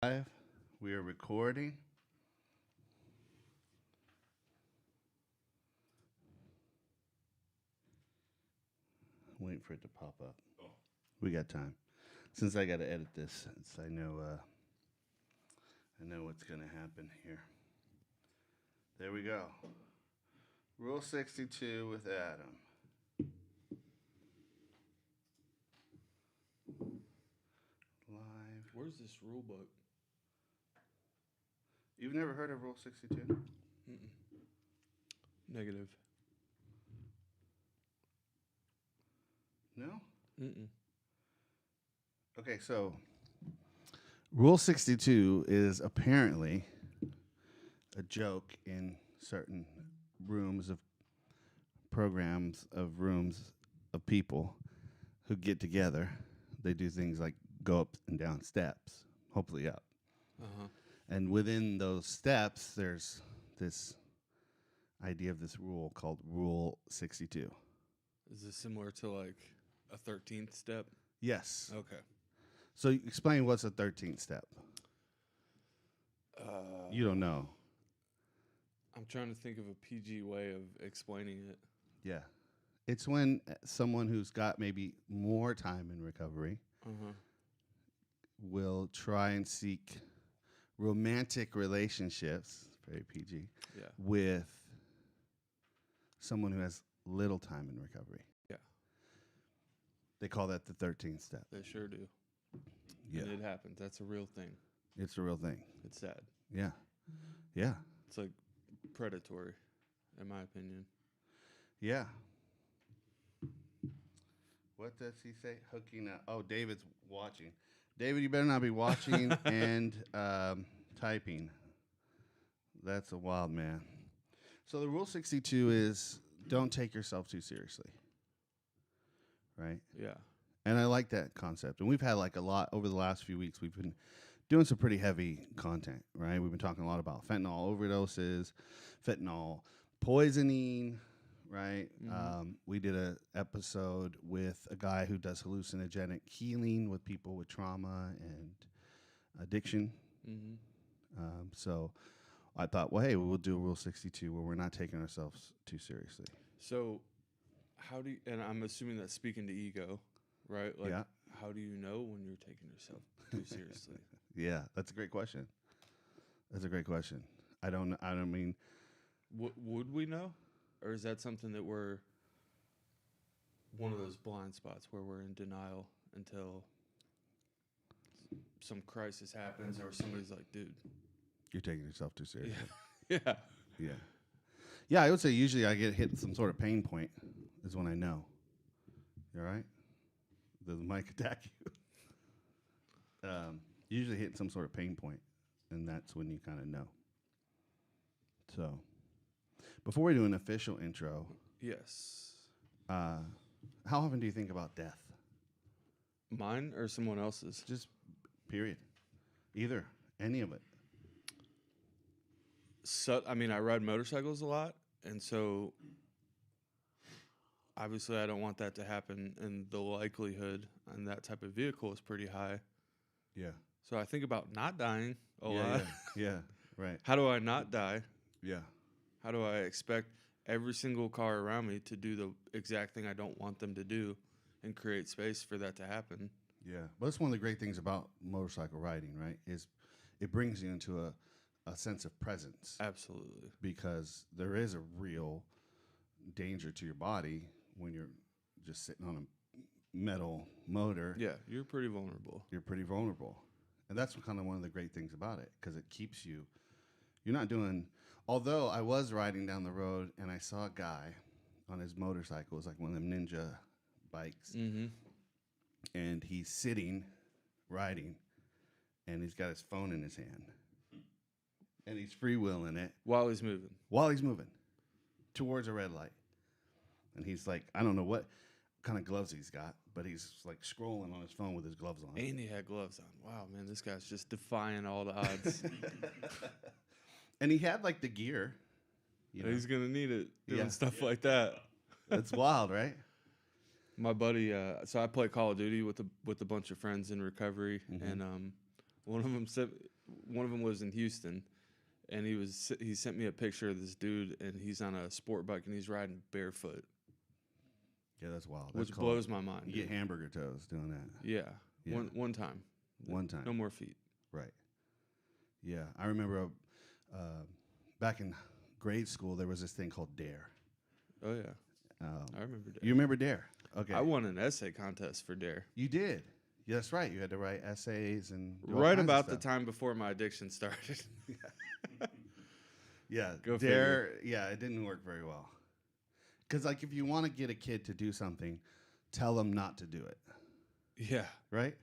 Live. We are recording. Waiting for it to pop up. We got time. Since I got to edit this, I know what's going to happen here. There we go. Rule 62 with Adam. Live. Where's this rule book? You've never heard of Rule 62? Mm-mm. Negative. No? Mm-mm. Okay, so Rule 62 is apparently a joke in certain rooms of rooms of people who get together. They do things like go up and down steps, hopefully up. Uh-huh. And within those steps, there's this idea of this rule called Rule 62. Is this similar to like a 13th step? Yes. Okay. So explain what's a 13th step. You don't know. I'm trying to think of a PG way of explaining it. Yeah. It's when someone who's got maybe more time in recovery Uh-huh. will try and seek romantic relationships, very PG, Yeah. with someone who has little time in recovery. Yeah. They call that the 13th step. They sure do. Yeah. And it happens. That's a real thing. It's a real thing. It's sad. Yeah. Yeah. It's like predatory, in my opinion. Yeah. What does he say? Hooking up. Oh, David's watching. David, you better not be watching and typing. That's a wild man. So the Rule 62 is don't take yourself too seriously. Right? Yeah. And I like that concept. And we've had like a lot over the last few weeks. We've been doing some pretty heavy content, right? We've been talking a lot about fentanyl overdoses, fentanyl poisoning, right? Mm-hmm. We did an episode with a guy who does hallucinogenic healing with people with trauma and addiction. Mm-hmm. So I thought, well, hey, we'll do a Rule 62 where we're not taking ourselves too seriously. So how do you, and I'm assuming that's speaking to ego, right? Like, Yeah. how do you know when you're taking yourself too seriously? Yeah, that's a great question. That's a great question. I don't mean, Would we know? Or is that something that we're one of those blind spots where we're in denial until some crisis happens or somebody's like, dude. you're taking yourself too seriously. Yeah. Yeah. Yeah, I would say usually I get hit some sort of pain point is when I know. You all right? Does the mic attack you? Usually hitting some sort of pain point, and that's when you kind of know. So, before we do an official intro, Yes. how often do you think about death? Mine or someone else's? Just period. Either. Any of it. So, I mean, I ride motorcycles a lot, and so obviously I don't want that to happen, and the likelihood on that type of vehicle is pretty high. Yeah. So I think about not dying a yeah, lot. yeah. Right. How do I not die? Yeah. How do I expect every single car around me to do the exact thing I don't want them to do and create space for that to happen? Yeah. But that's one of the great things about motorcycle riding, right? Is it brings you into a sense of presence. Absolutely. Because there is a real danger to your body when you're just sitting on a metal motor. Yeah, you're pretty vulnerable. You're pretty vulnerable. And that's kind of one of the great things about it, because it keeps you, you're not doing, although I was riding down the road and I saw a guy on his motorcycle, it was like one of them ninja bikes, Mm-hmm. and he's sitting, riding, and he's got his phone in his hand. And he's freewheeling it While he's moving. while he's moving towards a red light. And he's like, I don't know what kind of gloves he's got, but he's like scrolling on his phone with his gloves on. And he had gloves on. Wow, man, this guy's just defying all the odds. And he had like the gear. You know? He's going to need it doing Yeah. stuff like that. That's wild, right? My buddy, so I play Call of Duty with a bunch of friends in recovery, Mhm. and one of them said one of them lives in Houston, and he sent me a picture of this dude, and he's on a sport bike and he's riding barefoot. Yeah, that's wild. Which blows my mind. You get hamburger toes doing that. Yeah. Yeah. One time. One time. No more feet. Right. Yeah, I remember back in grade school there was this thing called Dare. Oh yeah. I remember Dare. You remember Dare? Okay. I won an essay contest for Dare. You did. Yeah, that's right. You had to write essays and do all right kinds of about the stuff. time before my addiction started. Yeah, Go Dare. Yeah, it didn't work very well. Because like if you want to get a kid to do something, tell them not to do it. Yeah. Right.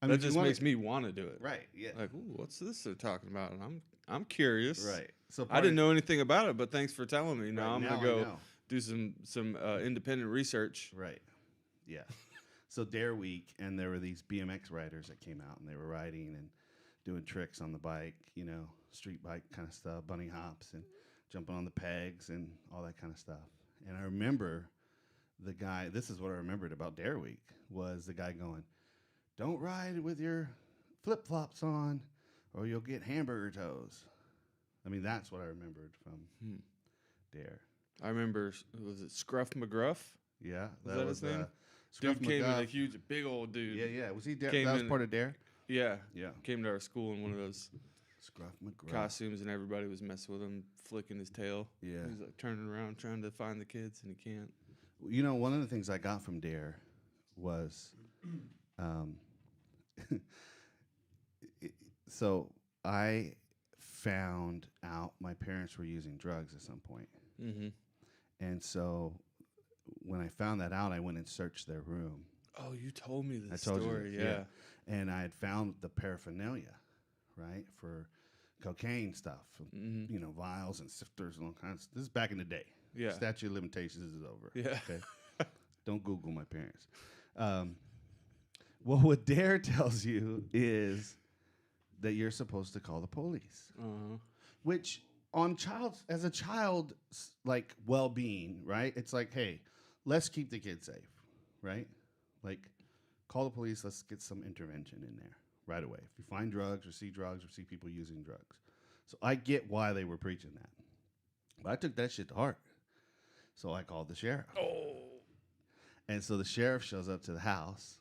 That just makes me want to do it. Right. Yeah. Like, ooh, what's this they're talking about? And I'm curious. Right. So I didn't know anything about it, but thanks for telling me. Now right, I'm now gonna I go know. do some independent research. Right. Yeah. So Dare Week, and there were these BMX riders that came out, and they were riding and doing tricks on the bike, street bike kind of stuff, bunny hops and jumping on the pegs and all that kind of stuff. And I remember the guy, this is what I remembered about Dare Week, was the guy going, "Don't ride with your flip-flops on or you'll get hamburger toes." I mean, that's what I remembered from Dare. I remember, was it Scruff McGruff? Yeah. Was that his name? Scruff Dude came in, a McGuff. huge, big old dude. Yeah. Was he Dare? Came That was in- part of Dare? Yeah. Yeah. Came to our school in one of those Scruff McGruff. costumes, and everybody was messing with him, flicking his tail. Yeah. He's like turning around, trying to find the kids, and he can't. One of the things I got from Dare was, so I found out my parents were using drugs at some point. Mm-hmm. And so when I found that out, I went and searched their room. Oh, you told me this I told story. you this, Yeah. And I had found the paraphernalia, right, for cocaine stuff, Mm-hmm. Vials and sifters and all kinds. This is back in the day. Yeah. Statute of limitations is over. Yeah. Okay. Don't Google my parents. Well, what Dare tells you is that you're supposed to call the police, which as a child's like well-being, right? It's like, hey, let's keep the kids safe, right? Like, call the police. Let's get some intervention in there right away. If you find drugs or see people using drugs. So I get why they were preaching that. But I took that shit to heart. So I called the sheriff. Oh. And so the sheriff shows up to the house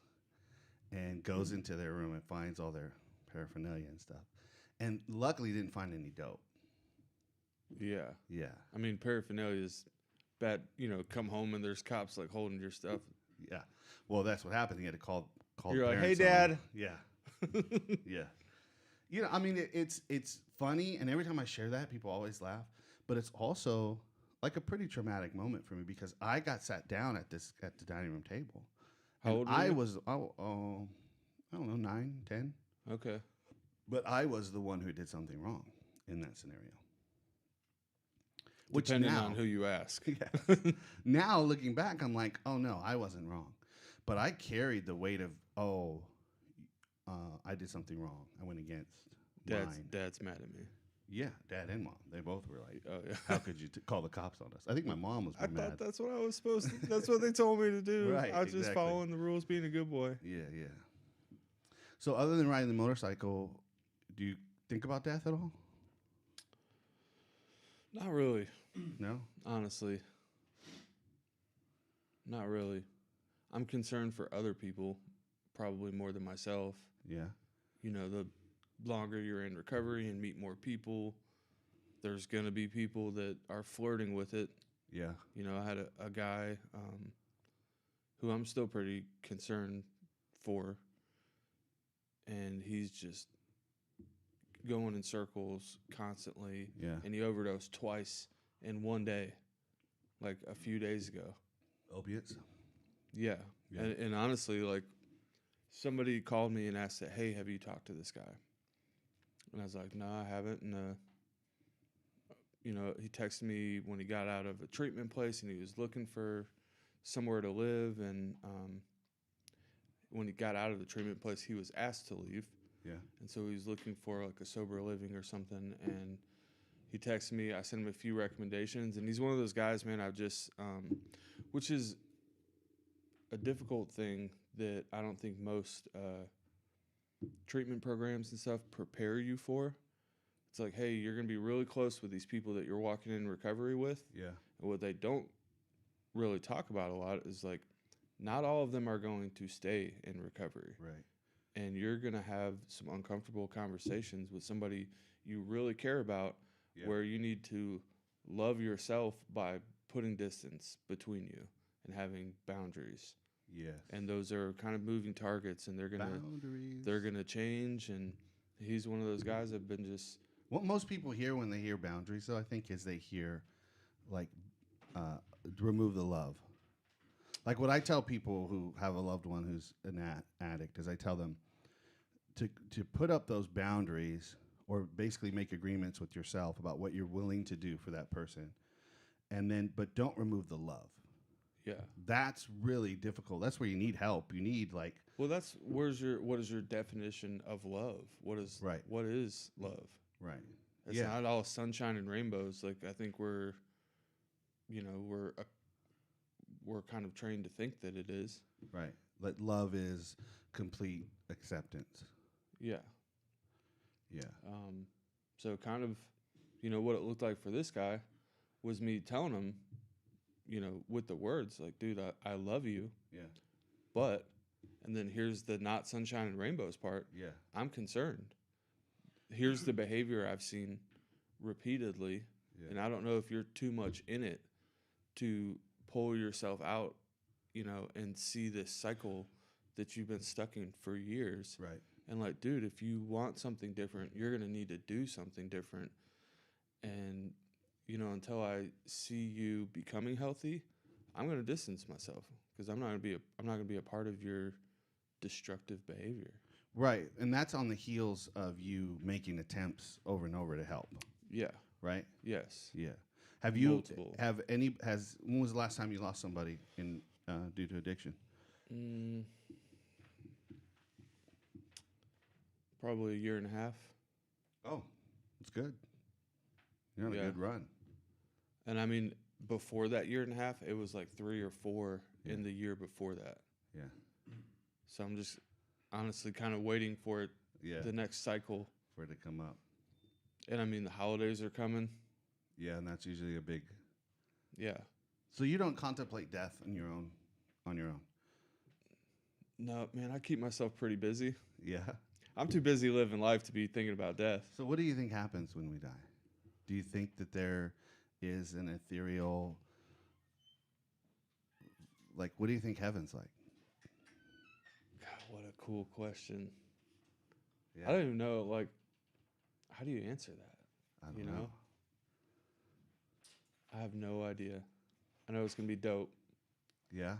and goes into their room and finds all their paraphernalia and stuff. And luckily didn't find any dope. Yeah. Yeah. I mean, paraphernalia is bad. Come home and there's cops like holding your stuff. Yeah. Well, that's what happened. He had to call You're the like, hey, parents on. Dad. Yeah. Yeah. I mean, it's funny. And every time I share that, people always laugh. But it's also like a pretty traumatic moment for me because I got sat down at the dining room table. How old were I you? was, I don't know, 9, 10. Okay. But I was the one who did something wrong in that scenario. Which Depending now, on who you ask. yeah. Now looking back, I'm like, oh no, I wasn't wrong. But I carried the weight of, I did something wrong. I went against mine. Dad's mad at me. Yeah, Dad and Mom. They both were like, Oh yeah. how could you call the cops on us? I think my mom was I mad. thought that's what I was supposed to. That's what they told me to do. Right, I was just exactly. following the rules, being a good boy. Yeah. So other than riding the motorcycle, do you think about death at all? Not really, No? honestly. Not really. I'm concerned for other people, probably more than myself. Yeah. The longer you're in recovery and meet more people, there's going to be people that are flirting with it. Yeah. I had a guy who I'm still pretty concerned for, and he's just going in circles constantly. Yeah. And he overdosed twice in one day, like a few days ago. Opiates? Yeah. Yeah. And honestly, like, somebody called me and asked, hey, have you talked to this guy? And I was like, no, I haven't. And, he texted me when he got out of a treatment place and he was looking for somewhere to live. And when he got out of the treatment place, he was asked to leave. Yeah. And so he was looking for like a sober living or something. And he texted me. I sent him a few recommendations. And he's one of those guys, man, I've just, which is a difficult thing that I don't think most treatment programs and stuff prepare you for. It's like, hey, you're going to be really close with these people that you're walking in recovery with. Yeah. And what they don't really talk about a lot is like, not all of them are going to stay in recovery. Right. And you're going to have some uncomfortable conversations with somebody you really care about, where you need to love yourself by putting distance between you and having boundaries. Yes. And those are kind of moving targets, and they're gonna change. And he's one of those guys that have been just. What most people hear when they hear boundaries, though, I think, is they hear, like, remove the love. Like what I tell people who have a loved one who's an addict is I tell them to put up those boundaries, or basically make agreements with yourself about what you're willing to do for that person, and then but don't remove the love. Yeah, that's really difficult. That's where you need help. You need like. Well, what is your definition of love? What is love? Right. It's not all sunshine and rainbows. Like I think we're kind of trained to think that it is. Right. That love is complete acceptance. Yeah. Yeah. So kind of, what it looked like for this guy was me telling him, with the words like, dude, I love you. Yeah. But, and then here's the not sunshine and rainbows part. Yeah. I'm concerned. Here's the behavior I've seen repeatedly. Yeah. And I don't know if you're too much in it to pull yourself out, and see this cycle that you've been stuck in for years. Right. And like, dude, if you want something different, you're going to need to do something different. And, until I see you becoming healthy, I'm going to distance myself because I'm not going to be a part of your destructive behavior. Right. And that's on the heels of you making attempts over and over to help. Yeah. Right? Yes. Yeah. When was the last time you lost somebody due to addiction? Probably a year and a half. Oh, that's good. You're on a good run. And I mean, before that year and a half, it was like 3 or 4 in the year before that. Yeah. So I'm just honestly kind of waiting for it, the next cycle. For it to come up. And I mean, the holidays are coming. Yeah, and that's usually a big. Yeah. So you don't contemplate death on your own? No, man, I keep myself pretty busy. Yeah. I'm too busy living life to be thinking about death. So what do you think happens when we die? Do you think that there is an ethereal, like, what do you think heaven's like? God, what a cool question. Yeah. I don't even know, like, how do you answer that? I don't know. I have no idea. I know it's going to be dope. Yeah.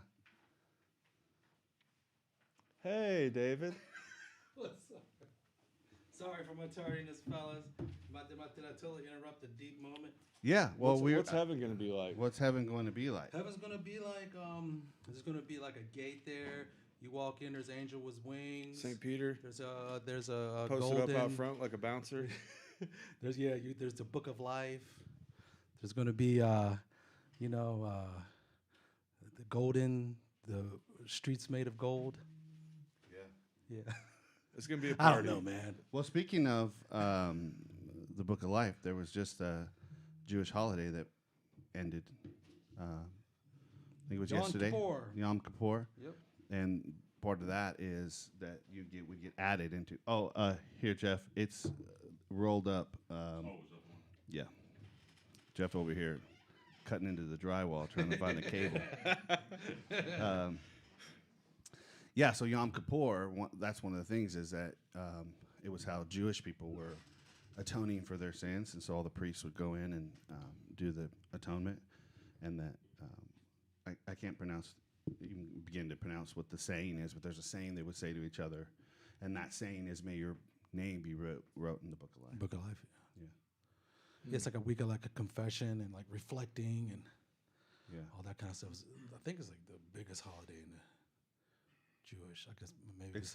Hey, David. What's up? Sorry for my tardiness, fellas. Did I totally interrupt a deep moment? Yeah. Well, what's heaven going to be like? What's heaven going to be like? Heaven's going to be like, there's going to be like a gate there. You walk in, there's angel with wings. St. Peter. There's a posted golden, up out front like a bouncer. There's the book of life. There's going to be, the streets made of gold. Yeah. It's going to be a party. I don't know, man. Well, speaking of the book of life, there was just a Jewish holiday that ended. I think it was yesterday. Yom Kippur. Yep. And part of that is that would get added into. Here, Jeff. It's rolled up. Yeah. Jeff over here, cutting into the drywall, trying to find the cable. Yeah, so Yom Kippur, that's one of the things is that it was how Jewish people were atoning for their sins, and so all the priests would go in and do the atonement, and that I can't even begin to pronounce what the saying is, but there's a saying they would say to each other, and that saying is, "May your name be wrote in the book of life." Book of life. Yeah. Yeah, it's like a week of like a confession and like reflecting and all that kind of stuff. I think it's like the biggest holiday in the Jewish. I guess maybe it's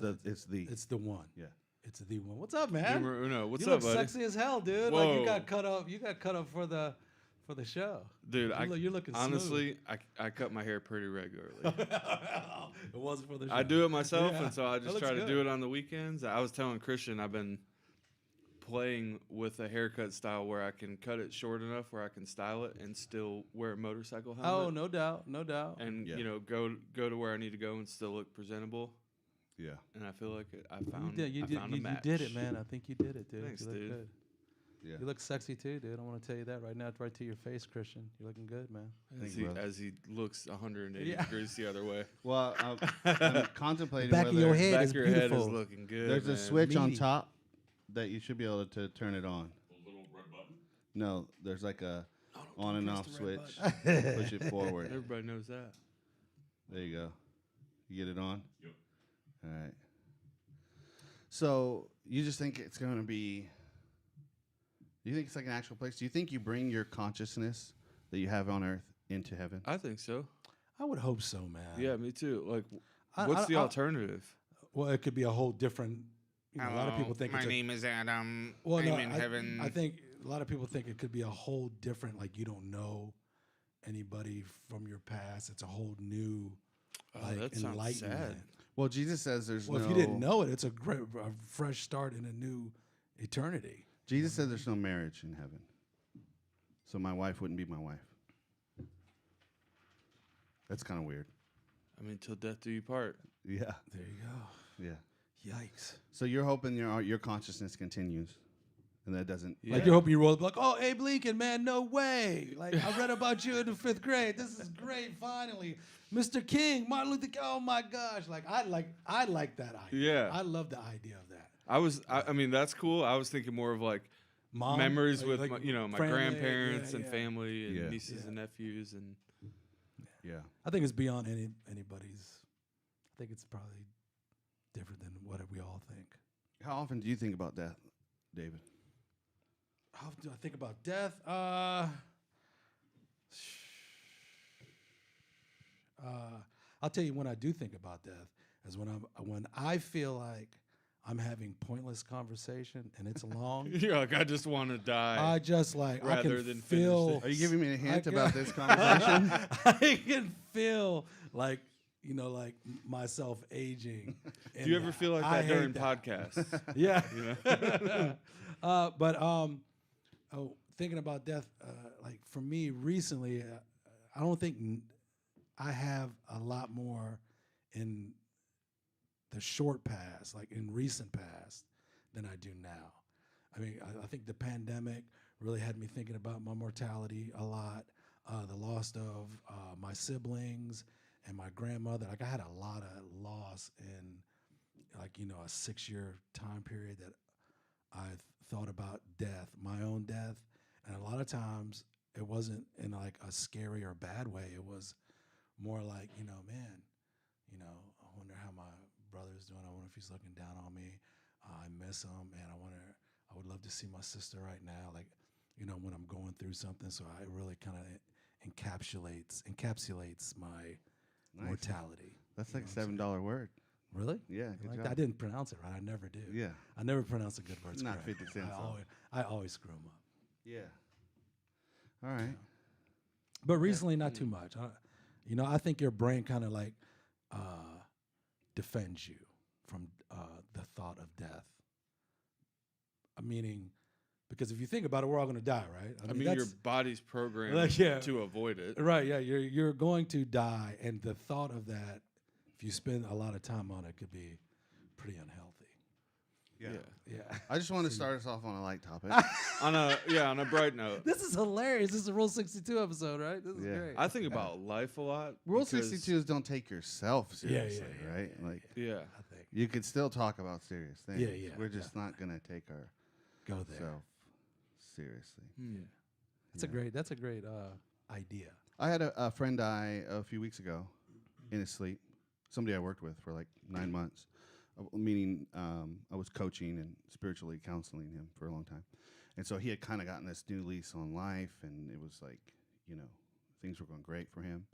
the one. Yeah. It's the one. What's up, man? What's you up, look buddy? sexy as hell, dude. Whoa. Like you got cut up for for the show. Dude, You're looking honestly, I cut my hair pretty regularly. It wasn't for the show. I do it myself, Yeah, and so I that just looks try to good. do it on the weekends. I was telling Christian I've been playing with a haircut style where I can cut it short enough where I can style it and still wear a motorcycle helmet. Oh, no doubt. And Yeah. you know, go to where I need to go and still look presentable. Yeah. And I feel like I found You a match. did it, man. I think you did it, dude. Thanks, you look dude. good. Yeah. You look sexy too, dude. I want to tell you that right now, right to your face, Christian. You're looking good, man. As he looks 180 Yeah. degrees the other way. Well, I'm contemplating Back of whether your head Back is of your head beautiful. is looking good. there's a man. switch on Meaty. top that you should be able to turn it on. A little red button. No, there's like a Oh, on and press off the red switch. Push it forward. Everybody knows that. There you go. You get it on? Yep. All right. So you just think it's going to be. Do you think it's like an actual place? Do you think you bring your consciousness that you have on earth into heaven? I think so. I would hope so, man. Yeah, me too. Like, I- what's I- the I- alternative? Well, it could be a whole different. You know, a lot of people think my it's a- name is Adam. Well, I'm no, in heaven. I think a lot of people think it could be a whole different. Like you don't know anybody from your past. It's a whole new like that sounds enlightenment. sad. Well, Jesus says there's Well, no. if you didn't know it, it's a fresh start in a new eternity. Jesus said there's no marriage in heaven. So my wife wouldn't be my wife. That's kind of weird. I mean, till death do you part. Yeah. There you go. Yeah. Yikes! So you're hoping your consciousness continues, and that doesn't. Yeah. Like you're hoping you roll up like, oh, Abe Lincoln, man, no way! Like I read about you in the 5th grade. This is great. Finally, Mr. King, Martin Luther King. Oh my gosh! Like I like that idea. Yeah. I love the idea of that. I mean, that's cool. I was thinking more of like Mom, memories like- with like my, my family, grandparents yeah, and yeah. family and Yeah. nieces Yeah. and nephews and Yeah. I think it's beyond anybody's. I think it's probably different than what we all think. How often do you think about death, David? How often do I think about death? I'll tell you when I do think about death is when I feel like I'm having pointless conversation and it's long. you're like, I just want to die. I just like I Rather can than finish feel. it. Are you giving me a hint I about can- this conversation? I can feel like like myself aging. do you ever feel like that during podcasts? Yeah. You know? Thinking about death, like for me recently, I don't think I have a lot more in the short past, like in recent past, than I do now. I mean, I think the pandemic really had me thinking about my mortality a lot, the loss of my siblings and my grandmother. Like I had a lot of loss in like, a 6-year time period that I thought about death, my own death. And a lot of times it wasn't in like a scary or bad way. It was more like, man, I wonder how my brother's doing. I wonder if he's looking down on me. I miss him, and I would love to see my sister right now. Like, when I'm going through something. So it really kind of encapsulates my mortality. That's like You know what I'm $7 word. Really? Yeah, good Like job. that. I didn't pronounce it right. I never do. Yeah. I never pronounce a good word. It's not 50 cents off. I always screw them up. Yeah. All right. But recently, not too much. I think your brain kind of like defends you from the thought of death. Meaning, because if you think about it, we're all going to die, right? I mean, your body's programmed Like, yeah. to avoid it. right. Yeah, you're going to die, and the thought of that, if you spend a lot of time on it, could be pretty unhealthy. Yeah. Yeah. I just want to start us off on a light topic. on a bright note. This is hilarious. This is a Rule 62 episode, right? This is Yeah. great. I think about life a lot. Rule because- 62 is don't take yourself seriously, yeah, right? Like Yeah. I think. you could still talk about serious things. Yeah, We're just not going to take Go there. ourselves seriously. That's a great idea. I had a friend die a few weeks ago in his sleep. Somebody I worked with for like 9 months. Meaning I was coaching and spiritually counseling him for a long time. And so he had kind of gotten this new lease on life, and it was like, things were going great for him.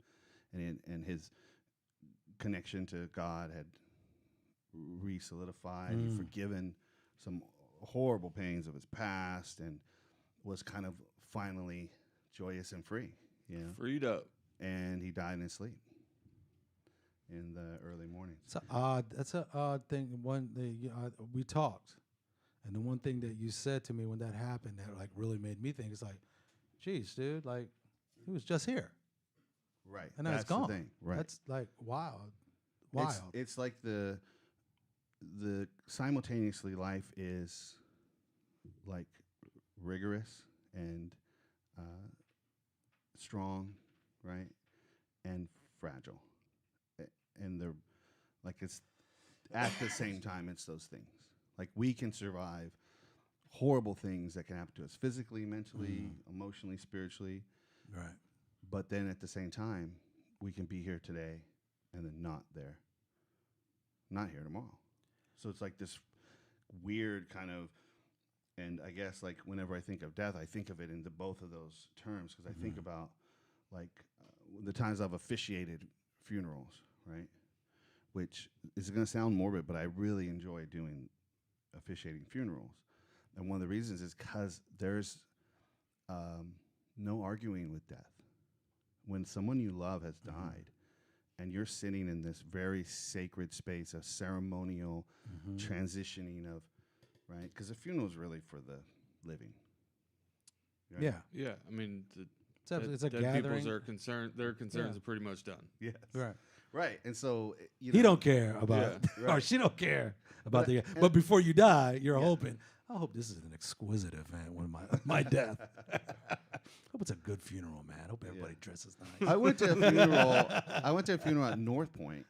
And his connection to God had re-solidified. He'd forgiven some horrible pains of his past and was kind of finally joyous and free, you know. Freed up. And he died in his sleep in the early morning. That's an odd thing. We talked, and the one thing that you said to me when that happened that like really made me think is like, geez, dude, like he was just here. Right. And now it's That's gone. the thing. Right. That's like wild. It's like the simultaneously life is like rigorous and strong, right, and fragile, and they're like it's at the same time. It's those things. Like we can survive horrible things that can happen to us physically, mentally, emotionally, spiritually, Right. but then at the same time, we can be here today and then not here tomorrow. So it's like this weird kind of, and I guess like whenever I think of death, I think of it into both of those terms because I think about like the times I've officiated funerals, right? Which is going to sound morbid, but I really enjoy doing officiating funerals. And one of the reasons is because there's no arguing with death. When someone you love has died, and you're sitting in this very sacred space of ceremonial transitioning of, right? Because a funeral is really for the living. Right? Yeah. Yeah, I mean, It's a dead gathering. people's concern. Their concerns are pretty much done. Yes. Right. Right. And so, you He know, don't care about, Yeah, or right. she don't care about But, but before you die, you're hoping. I hope this is an exquisite event when my death. Hope it's a good funeral, man. Hope everybody dresses nice. I went to a funeral. I went to a funeral at North Point.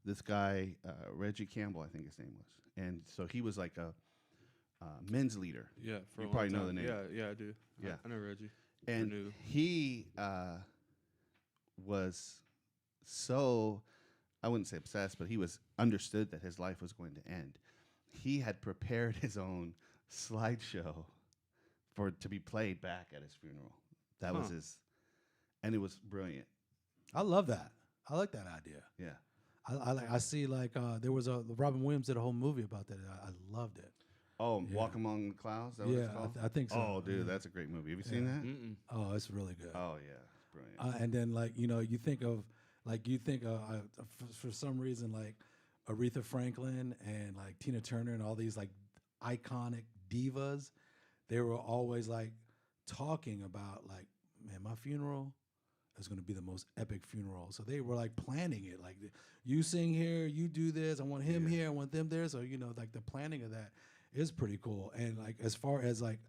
This guy, Reggie Campbell, I think his name was, and so he was like a men's leader. Yeah, for You a probably long know time. the name. Yeah, I do. Yeah. I know Reggie. And Renew. he was so, I wouldn't say obsessed, but he was understood that his life was going to end. He had prepared his own slideshow to be played back at his funeral. That was his, and it was brilliant. I love that. I like that idea. Yeah. I see like there was Robin Williams did a whole movie about that. I loved it. Oh, Yeah. Walk Among the Clouds? Is that what it's called? I think so. Oh, dude, Yeah. that's a great movie. Have you seen that? Mm-mm. Oh, it's really good. Oh, yeah. It's brilliant. And then like you think of for some reason like Aretha Franklin and like Tina Turner and all these like iconic divas, they were always like talking about like, man, my funeral is going to be the most epic funeral. So they were like planning it, like you sing here, you do this, I want him here, I want them there. So like the planning of that is pretty cool. And like as far as like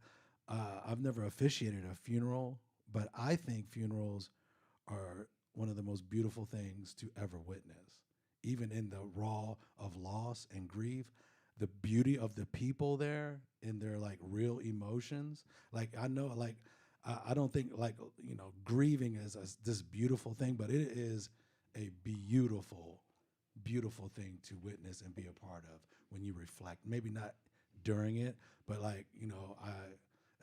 I've never officiated a funeral, but I think funerals are one of the most beautiful things to ever witness. Even in the raw of loss and grief, the beauty of the people there in their like real emotions. Like I know, like I don't think like grieving is this beautiful thing, but it is a beautiful, beautiful thing to witness and be a part of when you reflect. Maybe not during it, but like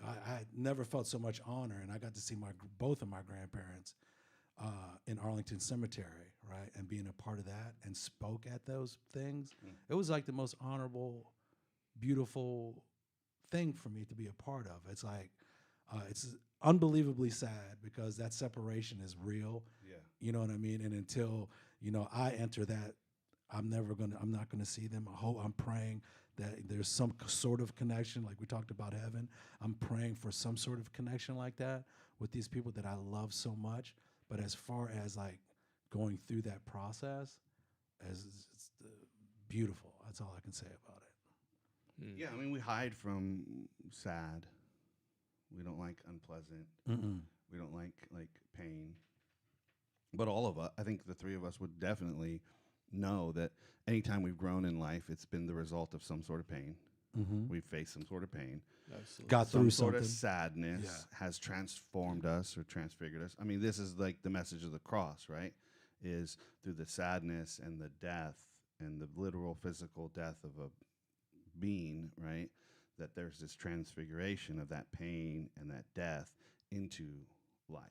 I never felt so much honor, and I got to see both of my grandparents in Arlington Cemetery, right, and being a part of that and spoke at those things. It was like the most honorable, beautiful thing for me to be a part of. It's like it's unbelievably sad because that separation is real. Yeah. You know what I mean? And until I enter that, I'm not gonna see them. I'm praying that there's some sort of connection, like we talked about heaven. I'm praying for some sort of connection like that with these people that I love so much. But as far as like going through that process, it's beautiful. That's all I can say about it. Yeah, I mean, we hide from sad. We don't like unpleasant. We don't like pain. But all of us, I think the three of us would definitely know that anytime we've grown in life, it's been the result of some sort of pain. We've faced some sort of pain. Absolutely. Got Some through sort something. of sadness has transformed us or transfigured us. I mean, this is like the message of the cross, right? Is through the sadness and the death and the literal physical death of a being, right? That there's this transfiguration of that pain and that death into life.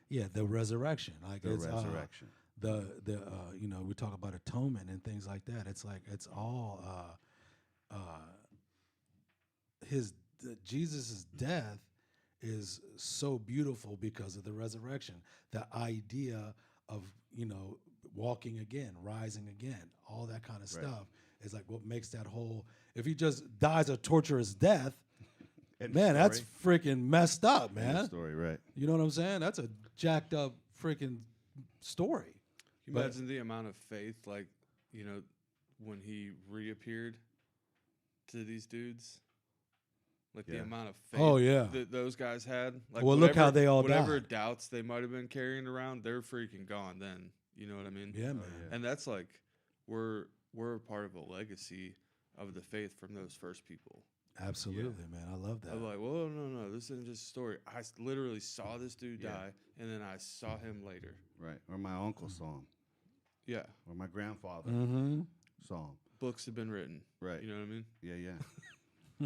Yeah, the resurrection. Like The it's, resurrection. We talk about atonement and things like that. It's like it's all Jesus' death is so beautiful because of the resurrection. The idea of, walking again, rising again, all that kind of stuff is like what makes that whole. If he just dies a torturous death, man, that's freaking messed up, man. Story, right? You know what I'm saying? That's a jacked up freaking story. Can you imagine the amount of faith, like, when he reappeared to these dudes? Like the amount of faith that those guys had. Like, well, look how they all whatever died. doubts they might have been carrying around, they're freaking gone then. You know what I mean? Yeah, man. And that's like, we're a part of a legacy of the faith from those first people. Absolutely, man. I love that. I'm like, well, no, this isn't just a story. I literally saw this dude die, and then I saw him later. Right. Or my uncle saw him. Yeah. Or my grandfather saw him. Books have been written. Right. You know what I mean? Yeah.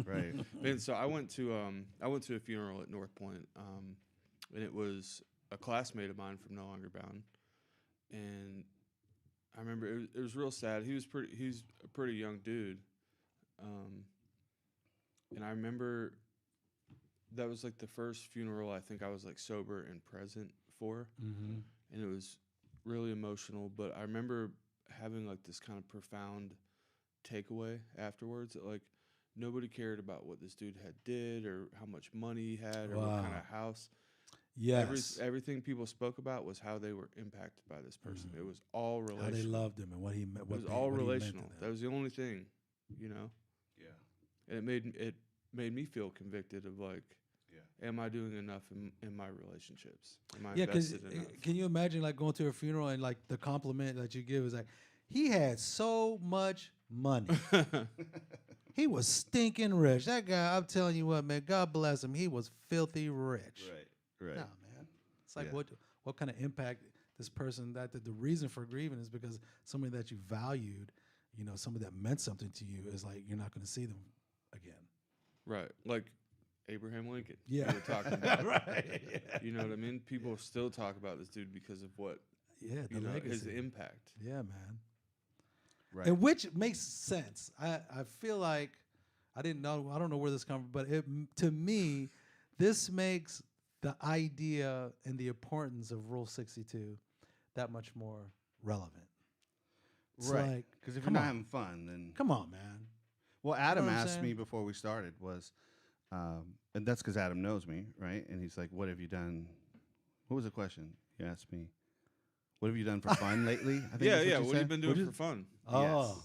Right. And so I went to a funeral at North Point, and it was a classmate of mine from No Longer Bound, and I remember it was real sad. He's a pretty young dude, and I remember that was like the first funeral I think I was like sober and present for, and it was really emotional. But I remember having like this kind of profound takeaway afterwards that like nobody cared about what this dude had did or how much money he had or what kind of house. Yes. Everything people spoke about was how they were impacted by this person. It was all relational. How they loved him and what he meant. It was all relational. That was the only thing, Yeah. And it made me feel convicted of like, am I doing enough in my relationships? Am I invested enough? Can you imagine like going to a funeral and like the compliment that you give is like, he had so much money. He was stinking rich. That guy, I'm telling you what, man, God bless him. He was filthy rich. Right. Nah, man. It's like what kind of impact this person that the reason for grieving is because somebody that you valued, somebody that meant something to you is like you're not going to see them again. Right. Like Abraham Lincoln. Yeah. We were talking about. Right. Yeah. You know what I mean? People still talk about this dude because of what the legacy. his impact. Yeah, man. Right. And which makes sense. I feel like I don't know where this comes from, but to me, this makes the idea and the importance of Rule 62 that much more relevant. It's right. Because if you're not having fun, then come on, man. Well, Adam asked me before we started and that's because Adam knows me, right? And he's like, "What have you done?" What was the question? He asked me, "What have you done for fun lately?" I think What have you been doing for fun? Oh,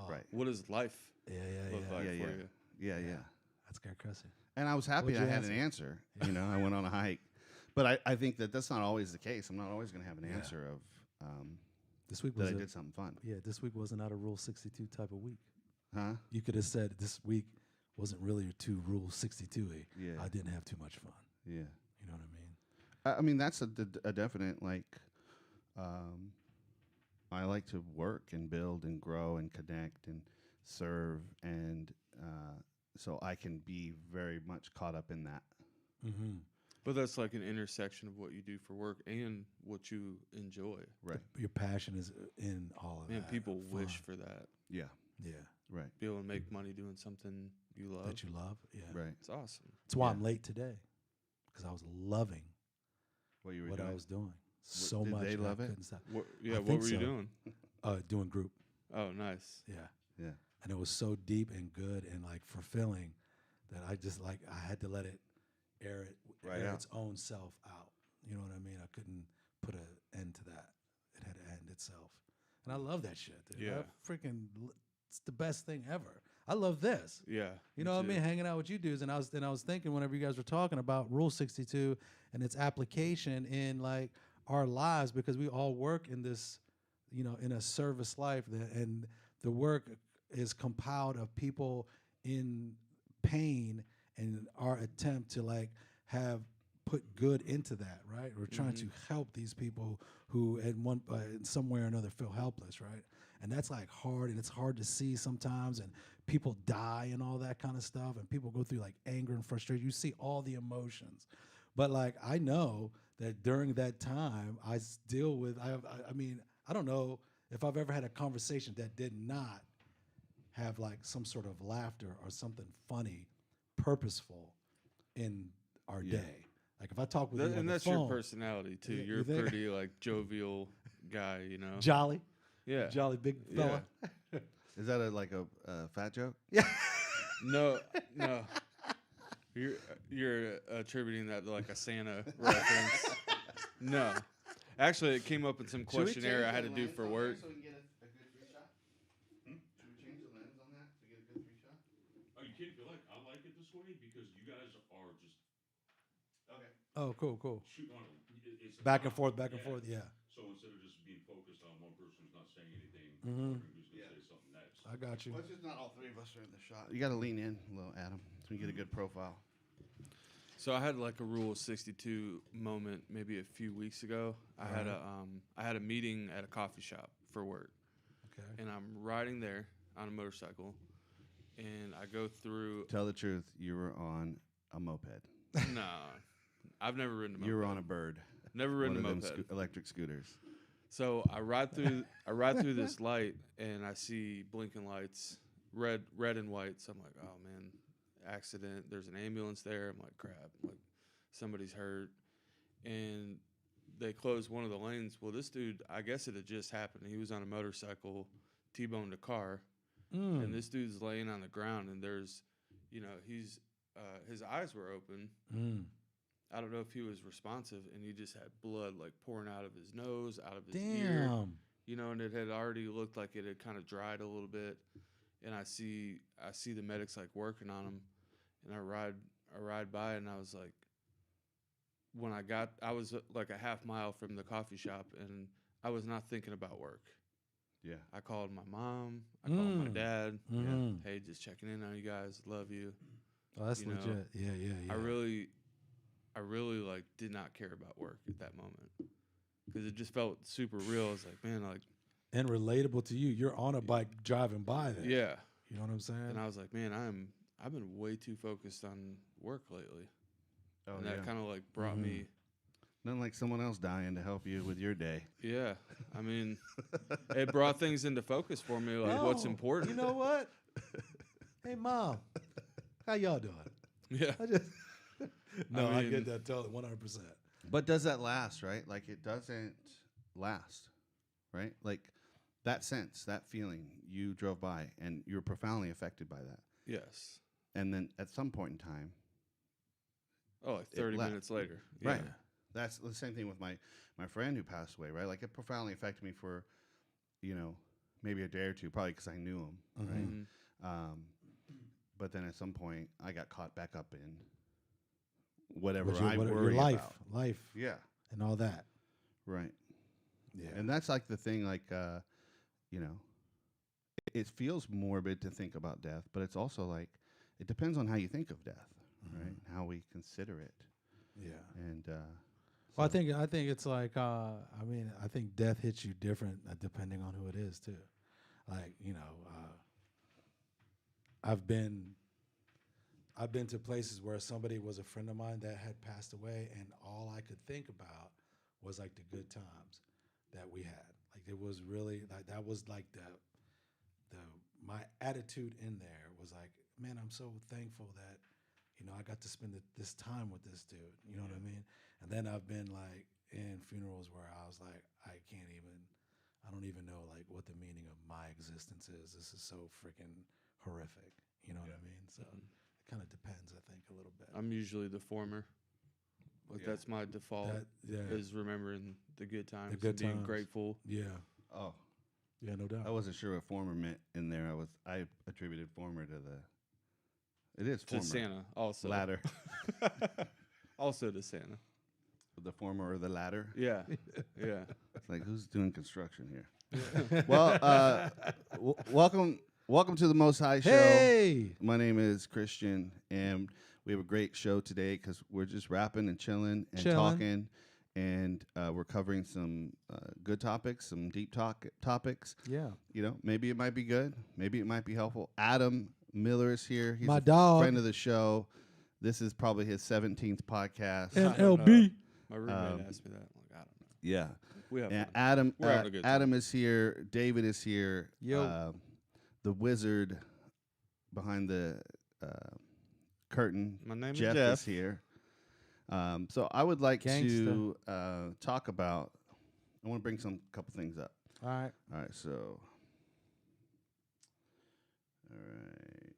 right. What does life look like for you? Yeah. That's good, Chris. And I was happy I had an answer. I went on a hike. But I think that's not always the case. I'm not always going to have an answer of this week that I did something fun. Yeah, this week wasn't a Rule 62 type of week. Huh? You could have said this week wasn't really too Rule 62-y. Yeah. I didn't have too much fun. Yeah. You know what I mean? I mean, that's a definite, like, I like to work and build and grow and connect and serve. And so I can be very much caught up in that. Mm-hmm. But that's like an intersection of what you do for work and what you enjoy. Right. Your passion is in all of that. And people wish for that. Yeah. Yeah. Right. Be able to make money doing something you love. That you love. Yeah. Right. It's awesome. That's why I'm late today, because I was loving what you were what doing. I was doing so did much. They love it? What think were you so. doing? Doing group. Oh, nice. Yeah. Yeah. And it was so deep and good and like fulfilling that I just like I had to let it air its own self out. You know what I mean? I couldn't put an end to that. It had to end itself. And I love that shit, dude. Yeah. It's the best thing ever. I love this. Yeah. You know what I mean? Hanging out with you dudes. And I was thinking whenever you guys were talking about Rule 62 and its application in like our lives, because we all work in this, in a service life, and the work is compiled of people in pain, and our attempt to like have put good into that, right? We're trying to help these people who in some way or another feel helpless, right? And that's like hard, and it's hard to see sometimes, and people die and all that kind of stuff, and people go through like anger and frustration. You see all the emotions. But like I know that during that time I deal with I mean, I don't know if I've ever had a conversation that did not have like some sort of laughter or something funny, purposeful in our day. Like if I talk with you on And the that's phone, your personality too. You You're a think? pretty like jovial guy, you know. jolly, Yeah. jolly big fella. Is that like a fat joke? Yeah. No, no. You're attributing that to like a Santa reference. No. Actually, it came up in some questionnaire I had to do for work. So we can get a good free shot? Should we change the lens on that to get a good free shot? Oh, you kidding? Feel like I like it this way because you guys are just Okay. Oh, cool. shooting on it. It's Back and forth. Yeah. So instead of just being focused on one person who's not saying anything, Mhm. wondering who's going to say something next. I got you. Well, it's just not all three of us are in the shot. You got to lean in a little, Adam, so we get a good profile. So I had like a Rule 62 moment maybe a few weeks ago. I had a meeting at a coffee shop for work. Okay. And I'm riding there on a motorcycle, and I go through. Tell the truth, you were on a moped. Nah, I've never ridden a moped. You were on a bird. Never ridden a One of moped. them electric scooters. So I ride through this light, and I see blinking lights, red and white. So I'm like, oh man, accident. There's an ambulance there. I'm like, crap. Like somebody's hurt, and they closed one of the lanes. Well, this dude, I guess it had just happened. He was on a motorcycle, T-boned a car, and this dude's laying on the ground, and there's, he's his eyes were open. I don't know if he was responsive, and he just had blood like pouring out of his nose, out of his ear. And it had already looked like it had kind of dried a little bit. And I see the medics like working on him, and I ride by, and I was like, I was like a half mile from the coffee shop, and I was not thinking about work. Yeah. I called my mom. I called my dad. Mhm. Hey, just checking in on you guys. Love you. Oh, that's legit. Yeah. I really like did not care about work at that moment because it just felt super real. I was like, man, like, and relatable to you. You're on a bike driving by there. yeah. You know what I'm saying? And I was like, man, I've been way too focused on work lately. Oh, And that kind of like brought me. Nothing like someone else dying to help you with your day. Yeah. I mean, it brought things into focus for me, like what's important. You know what? Hey, Mom. How y'all doing? Yeah. I get that totally 100%. But does that last, right? Like it doesn't last, right? Like that sense, that feeling, you drove by and you were profoundly affected by that. Yes. And then at some point in time. Oh, like 30 minutes later. Yeah. Right. That's the same thing with my friend who passed away, right? Like it profoundly affected me for, maybe a day or two, probably because I knew him, right? But then at some point I got caught back up in whatever I worry about. Life. Yeah. And all that. Right. Yeah. And that's like the thing, like, it feels morbid to think about death, but it's also like, it depends on how you think of death, right? How we consider it. Yeah. And, well, I think it's like, I think death hits you different depending on who it is too. Like, I've been to places where somebody was a friend of mine that had passed away, and all I could think about was like the good times that we had. Like it was really like that was like my attitude in there was like, man, I'm so thankful that I got to spend this time with this dude. You know what I mean? And then I've been like in funerals where I was like, I don't even know like what the meaning of my existence is. This is so freaking horrific. You know what I mean? So it kind of depends, I think, a little bit. I'm usually the former. Like that's my default is remembering the good times, being grateful. Yeah. oh, Yeah, no doubt. I wasn't sure what former meant in there. I attributed former to it is former. To Santa also. Latter. Also to Santa. The former or the latter. Yeah. Yeah. It's like, who's doing construction here? Well, welcome to the Most High Show. Hey! My name is Christian, and we have a great show today because we're just rapping and chilling and talking, and we're covering some good topics, some deep topics. Yeah. Maybe it might be good. Maybe it might be helpful. Adam Miller is here. He's My a dog. friend of the show. This is probably his 17th podcast. MLB. My roommate asked me that. I'm like, I don't know. Yeah. We have And fun. We're having a good time. Adam is here. David is here. Yo. The wizard behind the curtain. My name is Jeff Jeff. is here. So I would like Gangsta. to talk about. I want to bring some couple things up. All right. All right. So. All right.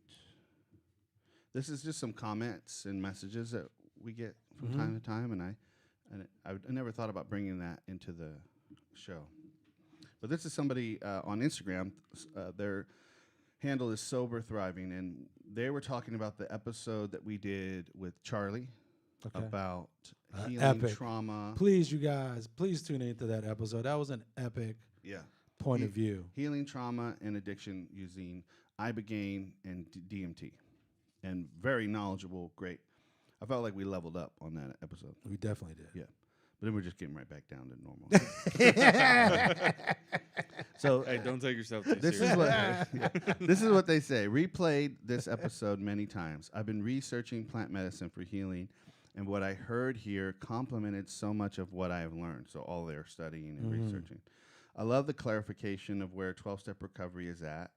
This is just some comments and messages that we get from time to time, and I never thought about bringing that into the show. But this is somebody on Instagram. Their handle is Sober Thriving, and they were talking about the episode that we did with Charlie about healing epic. trauma. Please, you guys, please tune into that episode. That was an epic point of view. Healing trauma and addiction using ibogaine and DMT, and very knowledgeable. Great. I felt like we leveled up on that episode. We definitely did. Yeah. But then we're just getting right back down to normal. So Hey, don't take yourself too this serious. is what this is what they say. Replayed this episode many times. I've been researching plant medicine for healing, and what I heard here complemented so much of what I have learned. So all their studying and researching. I love the clarification of where 12-step recovery is at.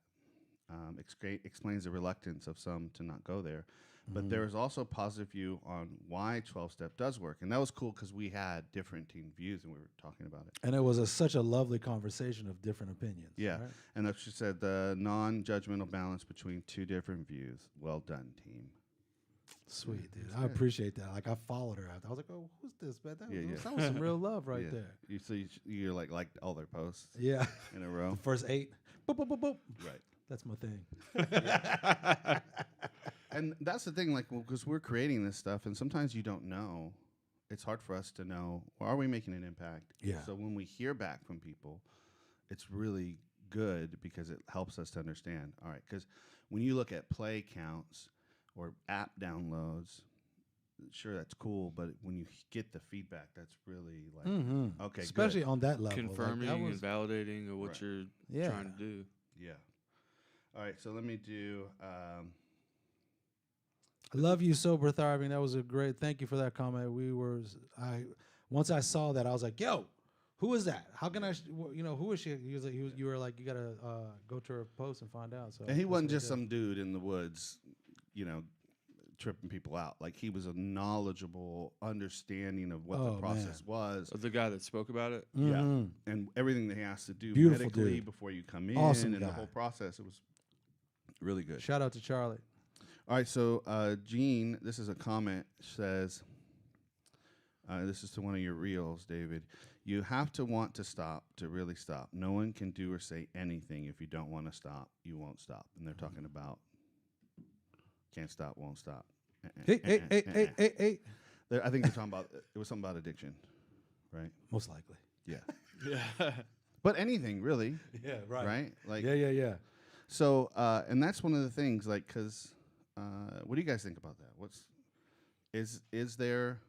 Explains the reluctance of some to not go there. But there is also a positive view on why 12-step does work. And that was cool because we had different views and we were talking about it. And it was such a lovely conversation of different opinions. Yeah. Right? And that's she said, the non-judgmental balance between two different views. Well done, team. Sweet, dude. That's I good. appreciate that. Like, I followed her after. I was like, oh, who's this, man? That, Yeah, that was some real love right Yeah. there. You liked all their posts Yeah. in a row. The first 8. Boop, boop, boop, boop. Right. That's my thing. And that's the thing, like, because we're creating this stuff, and sometimes you don't know. It's hard for us to know, are we making an impact? Yeah. So when we hear back from people, it's really good because it helps us to understand. All right, because when you look at play counts or app downloads, sure, that's cool, but when you get the feedback, that's really like, okay, Especially good. on that level. Confirming that and was, validating of what Right. you're Yeah. trying to do. Yeah. All right, so let me do. I love you, Sober Thriving. That was a great. Thank you for that comment. Once I saw that, I was like, yo, who is that? How can I, who is she? You were like, you got to go to her post and find out. So And he that's wasn't what I just did. some dude in the woods, tripping people out. Like, he was a knowledgeable understanding of what the Oh, process man. was. The guy that spoke about it. Mhm. And everything that he has to do Beautiful medically dude. before you come in Awesome and the guy. whole process. It was really good. Shout out to Charlie. All right, so Gene, this is a comment, says, this is to one of your reels, David. You have to want to stop to really stop. No one can do or say anything if you don't want to stop. You won't stop. And they're talking about can't stop, won't stop. Hey. I think they're talking about, it was something about addiction, right? Most likely. Yeah. Yeah. But anything, really, Yeah, right? Like, Yeah. So, and that's one of the things, like, because what do you guys think about that? Is there,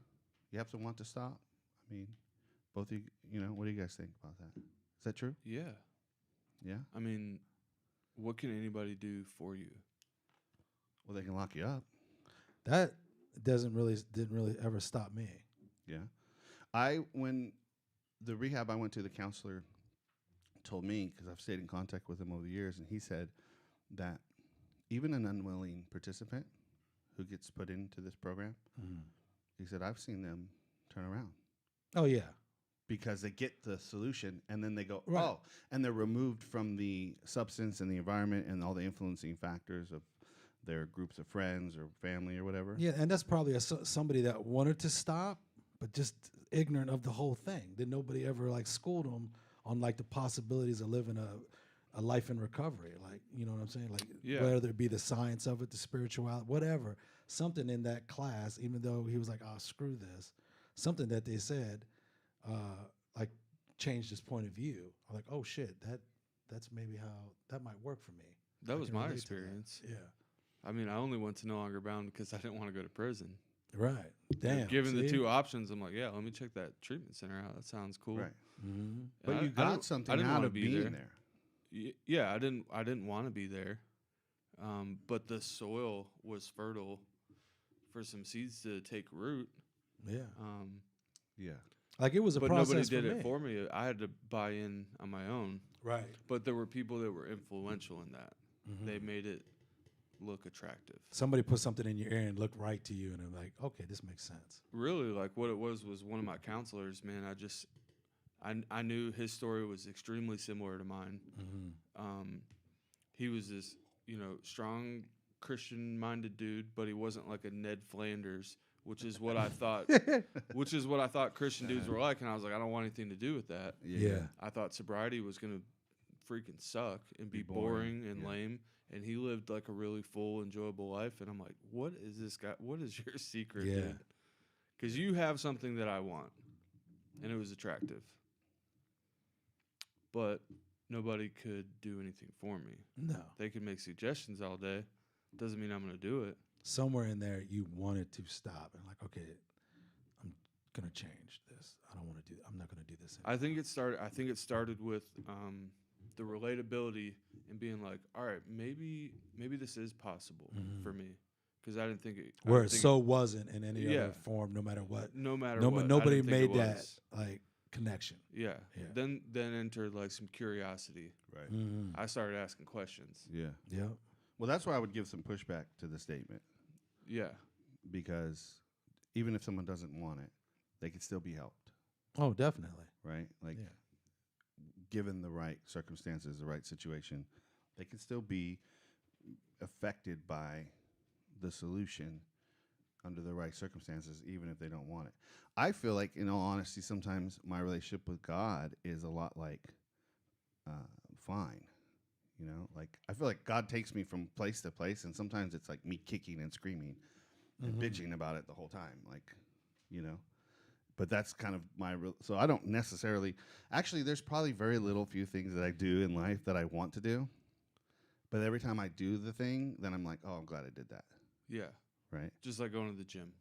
you have to want to stop? I mean, both of you, what do you guys think about that? Is that true? Yeah. Yeah? I mean, what can anybody do for you? Well, they can lock you up. That didn't really ever stop me. Yeah. When the rehab I went to, the counselor told me, because I've stayed in contact with him over the years, and he said that even an unwilling participant who gets put into this program, he said, I've seen them turn around Oh yeah. because they get the solution and then they go, Right. oh, and they're removed from the substance and the environment and all the influencing factors of their groups of friends or family or whatever. Yeah, and that's probably somebody that wanted to stop, but just ignorant of the whole thing. That nobody ever like schooled them on like the possibilities of living a life in recovery. Like, you know what I'm saying? Like, Yeah. whether it be the science of it, the spirituality, whatever, something in that class, even though he was like, oh, screw this, something that they said, like changed his point of view. I'm like, oh shit, that's maybe how that might work for me. That I was can my relate to that. experience. Yeah. I mean, I only went to No Longer Bound because I didn't want to go to prison. Right. Damn. Given the see? two options, I'm like, yeah, let me check that treatment center out. That sounds cool. Right. Mhm. But And you I got didn't- I something didn't out wanna of be being there. there. Yeah, I didn't want to be there, but the soil was fertile for some seeds to take root. Yeah. Yeah. Like, it was a But process nobody did for it me. for me. I had to buy in on my own. Right. But there were people that were influential in that. Mhm. They made it look attractive. Somebody put something in your ear and looked right to you, and I'm like, okay, this makes sense. Really, like what it was one of my counselors, man. I knew his story was extremely similar to mine. He was this, strong Christian-minded dude, but he wasn't like a Ned Flanders, which is what I thought. Which is what I thought Christian dudes were like, and I was like, I don't want anything to do with that. Yeah. I thought sobriety was gonna freaking suck and be boring and lame. And he lived like a really full, enjoyable life. And I'm like, what is this guy? What is your secret, dude? Because you have something that I want, and it was attractive. But nobody could do anything for me. No. They could make suggestions all day. Doesn't mean I'm going to do it. Somewhere in there, you wanted to stop and like, okay, I'm gonna change this. I'm not gonna do this anymore. I think it started with the relatability and being like, all right, maybe this is possible for me, because I didn't think it. Where it wasn't in any other form, no matter what. No matter what. Nobody made that like connection. Yeah. Then entered like some curiosity. Right. I started asking questions. Yeah. Yeah. Well, that's why I would give some pushback to the statement. Yeah. Because even if someone doesn't want it, they could still be helped. Oh, definitely. Right? Like, given the right circumstances, the right situation, they can still be affected by the solution under the right circumstances, even if they don't want it. I feel like, in all honesty, sometimes my relationship with God is a lot like fine. Like I feel like God takes me from place to place, and sometimes it's like me kicking and screaming and bitching about it the whole time. Like, but that's kind of so I don't necessarily, actually, there's probably very few things that I do in life that I want to do. But every time I do the thing, then I'm like, oh, I'm glad I did that. Yeah. Right. Just like going to the gym.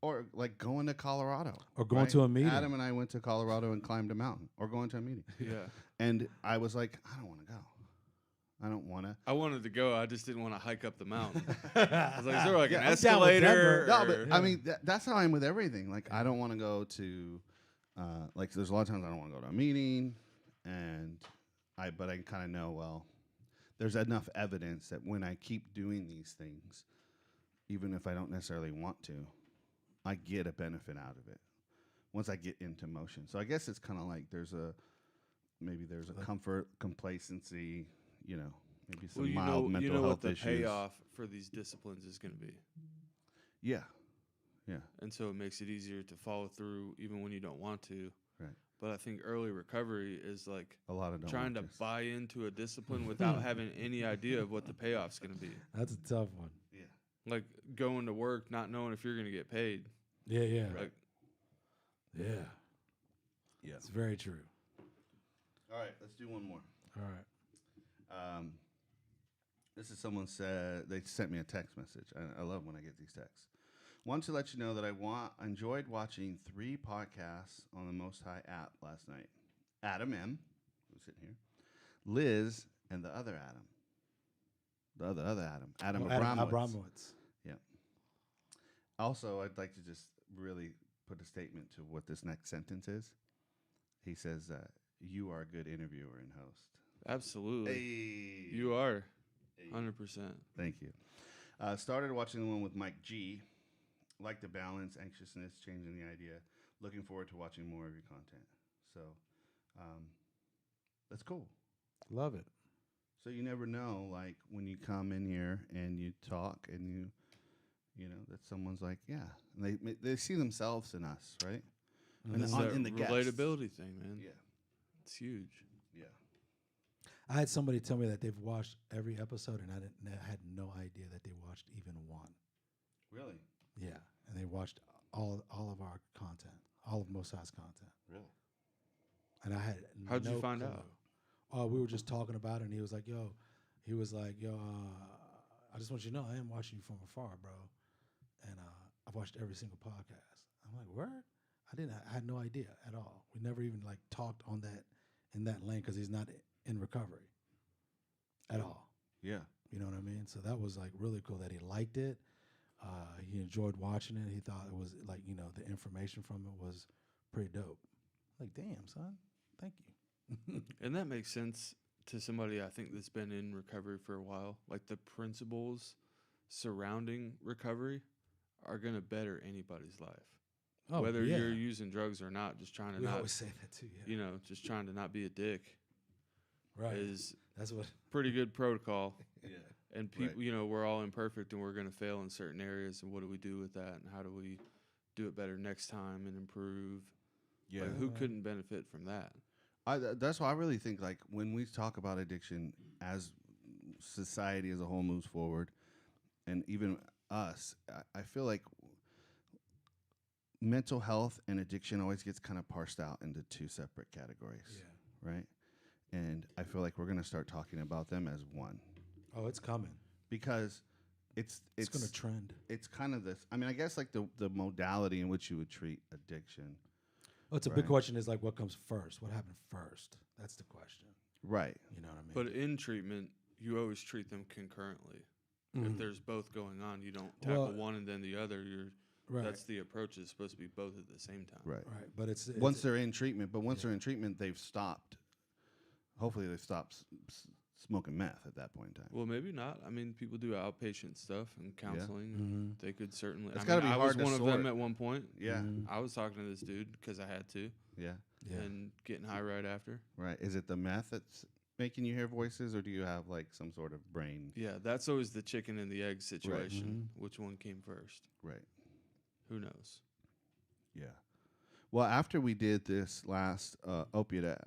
Or like going to Colorado. Or going to a meeting. Adam and I went to Colorado and climbed a mountain. Or going to a meeting. Yeah. And I was like, I don't want to go. I don't want to. I wanted to go. I just didn't want to hike up the mountain. I was like, is there like an I'm down with escalator? No, but I mean, that's how I am with everything. Like, I don't want to go to, like, there's a lot of times I don't want to go to a meeting. But I kind of know, well, there's enough evidence that when I keep doing these things, even if I don't necessarily want to, I get a benefit out of it once I get into motion. So I guess it's kind of like there's a comfort, complacency, maybe some mild mental health what the issues. payoff for these disciplines is going to be. Yeah. Yeah. And so it makes it easier to follow through even when you don't want to. Right. But I think early recovery is like A lot of trying to buy into a discipline without having any idea of what the payoff's going to be. That's a tough one. Yeah. Like going to work, not knowing if you're going to get paid. Yeah, yeah. Like, yeah. Yeah. It's very true. All right, let's do one more. All right. This is someone said, they sent me a text message. I love when I get these texts. Want to let you know that I enjoyed watching 3 podcasts on the Most High app last night. Adam M., who's sitting here, Liz, and the other Adam. The other Adam. Adam Abramowitz. Yeah. Also, I'd like to just really put a statement to what this next sentence is. He says, you are a good interviewer and host. absolutely. Hey. You are. Hey. 100%. Thank you. Started watching the one with Mike G. Like the balance, anxiousness, changing the idea. Looking forward to watching more of your content. So, that's cool. Love it. So you never know, like, when you come in here and you talk and you know, that someone's like, yeah. And they see themselves in us, right? And It's on- that in the guests. relatability thing, man. Yeah. It's huge. Yeah. I had somebody tell me that they've watched every episode, and I had no idea that they watched even one. Really? Yeah, and they watched all of our content, all of Most High's content. Really? And I had How'd you no find clue. out? Oh, we were just talking about it, and he was like, yo, I just want you to know I am watching you from afar, bro. And I've watched every single podcast. I'm like, word? I had no idea at all. We never even like talked on that in that lane because he's not in recovery at all. Yeah. You know what I mean? So that was like really cool that he liked it. He enjoyed watching it. He thought it was like, you know, the information from it was pretty dope. Like, damn, son, thank you. And that makes sense to somebody I think that's been in recovery for a while. Like the principles surrounding recovery are going to better anybody's life. Oh, Whether yeah. you're using drugs or not, just trying to We not, always say that too. Yeah. just trying to not be a dick Right. is That's what. pretty good protocol. Yeah. And people, we're all imperfect and we're going to fail in certain areas. And what do we do with that? And how do we do it better next time and improve? Yeah. Like, who couldn't benefit from that? That's why I really think, like, when we talk about addiction as society as a whole moves forward, and even us, I feel like mental health and addiction always gets kind of parsed out into two separate categories, right? And I feel like we're going to start talking about them as one. Oh, it's coming. Because it's going to trend. It's kind of this. I mean, I guess like the modality in which you would treat addiction. Oh, it's a big question. Is like what comes first? What happened first? That's the question. Right. You know what I mean? But in treatment, you always treat them concurrently. Mhm. If there's both going on, you don't tackle one and then the other. Right. That's the approach. It's supposed to be both at the same time. Right. Right. But it's Once they're in treatment, they're in treatment, they've stopped. Hopefully, they've stopped smoking meth at that point in time. Well, maybe not. I mean, people do outpatient stuff and counseling. Mhm. They could certainly. It's I gotta mean, be I hard was to one of sort. them at one point. Yeah. I was talking to this dude because I had to, Yeah. Yeah. and getting high right after. Right. Is it the meth that's making you hear voices, or do you have like some sort of brain? Yeah, that's always the chicken and the egg situation. Mhm. Which one came first? Right. Who knows? Yeah. Well, after we did this last opiate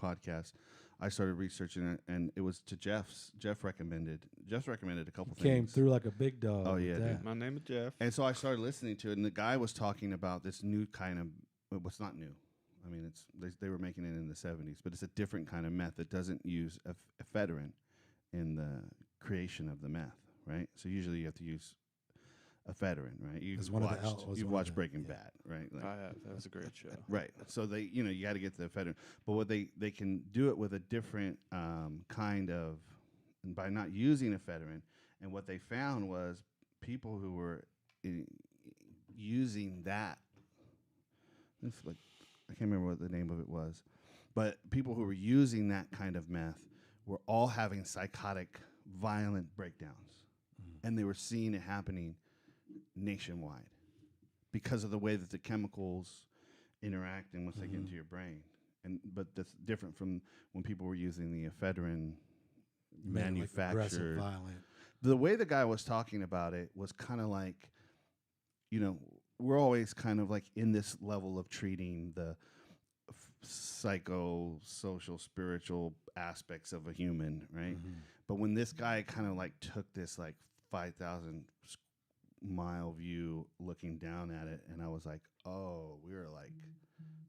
podcast, I started researching it, and it was to Jeff's. Jeff recommended a couple things. Came through like a big dog. Oh, with yeah, that. dude. My name is Jeff. And so I started listening to it, and the guy was talking about this new kind of. What's not new. I mean, they were making it in the 70s, but it's a different kind of meth that doesn't use ephedrine in the creation of the meth, right? So usually you have to use ephedrine, right? It's one of the al- was You've one of watched the- Breaking yeah. Bad, right? Like, I have. That was a great show. right. So you got to get the ephedrine, but what they can do it with a different kind of, and by not using ephedrine, and what they found was people who were using that. It's like, I can't remember what the name of it was, but people who were using that kind of meth were all having psychotic, violent breakdowns, and they were seeing it happening nationwide because of the way that the chemicals interact and once they get into your brain. But that's different from when people were using the ephedrine manufactured. Like violent. The way the guy was talking about it was kind of like, we're always kind of like in this level of treating the psycho, social, spiritual aspects of a human, right? But when this guy kind of like took this like 5,000 mile view looking down at it, and I was like, oh, we were like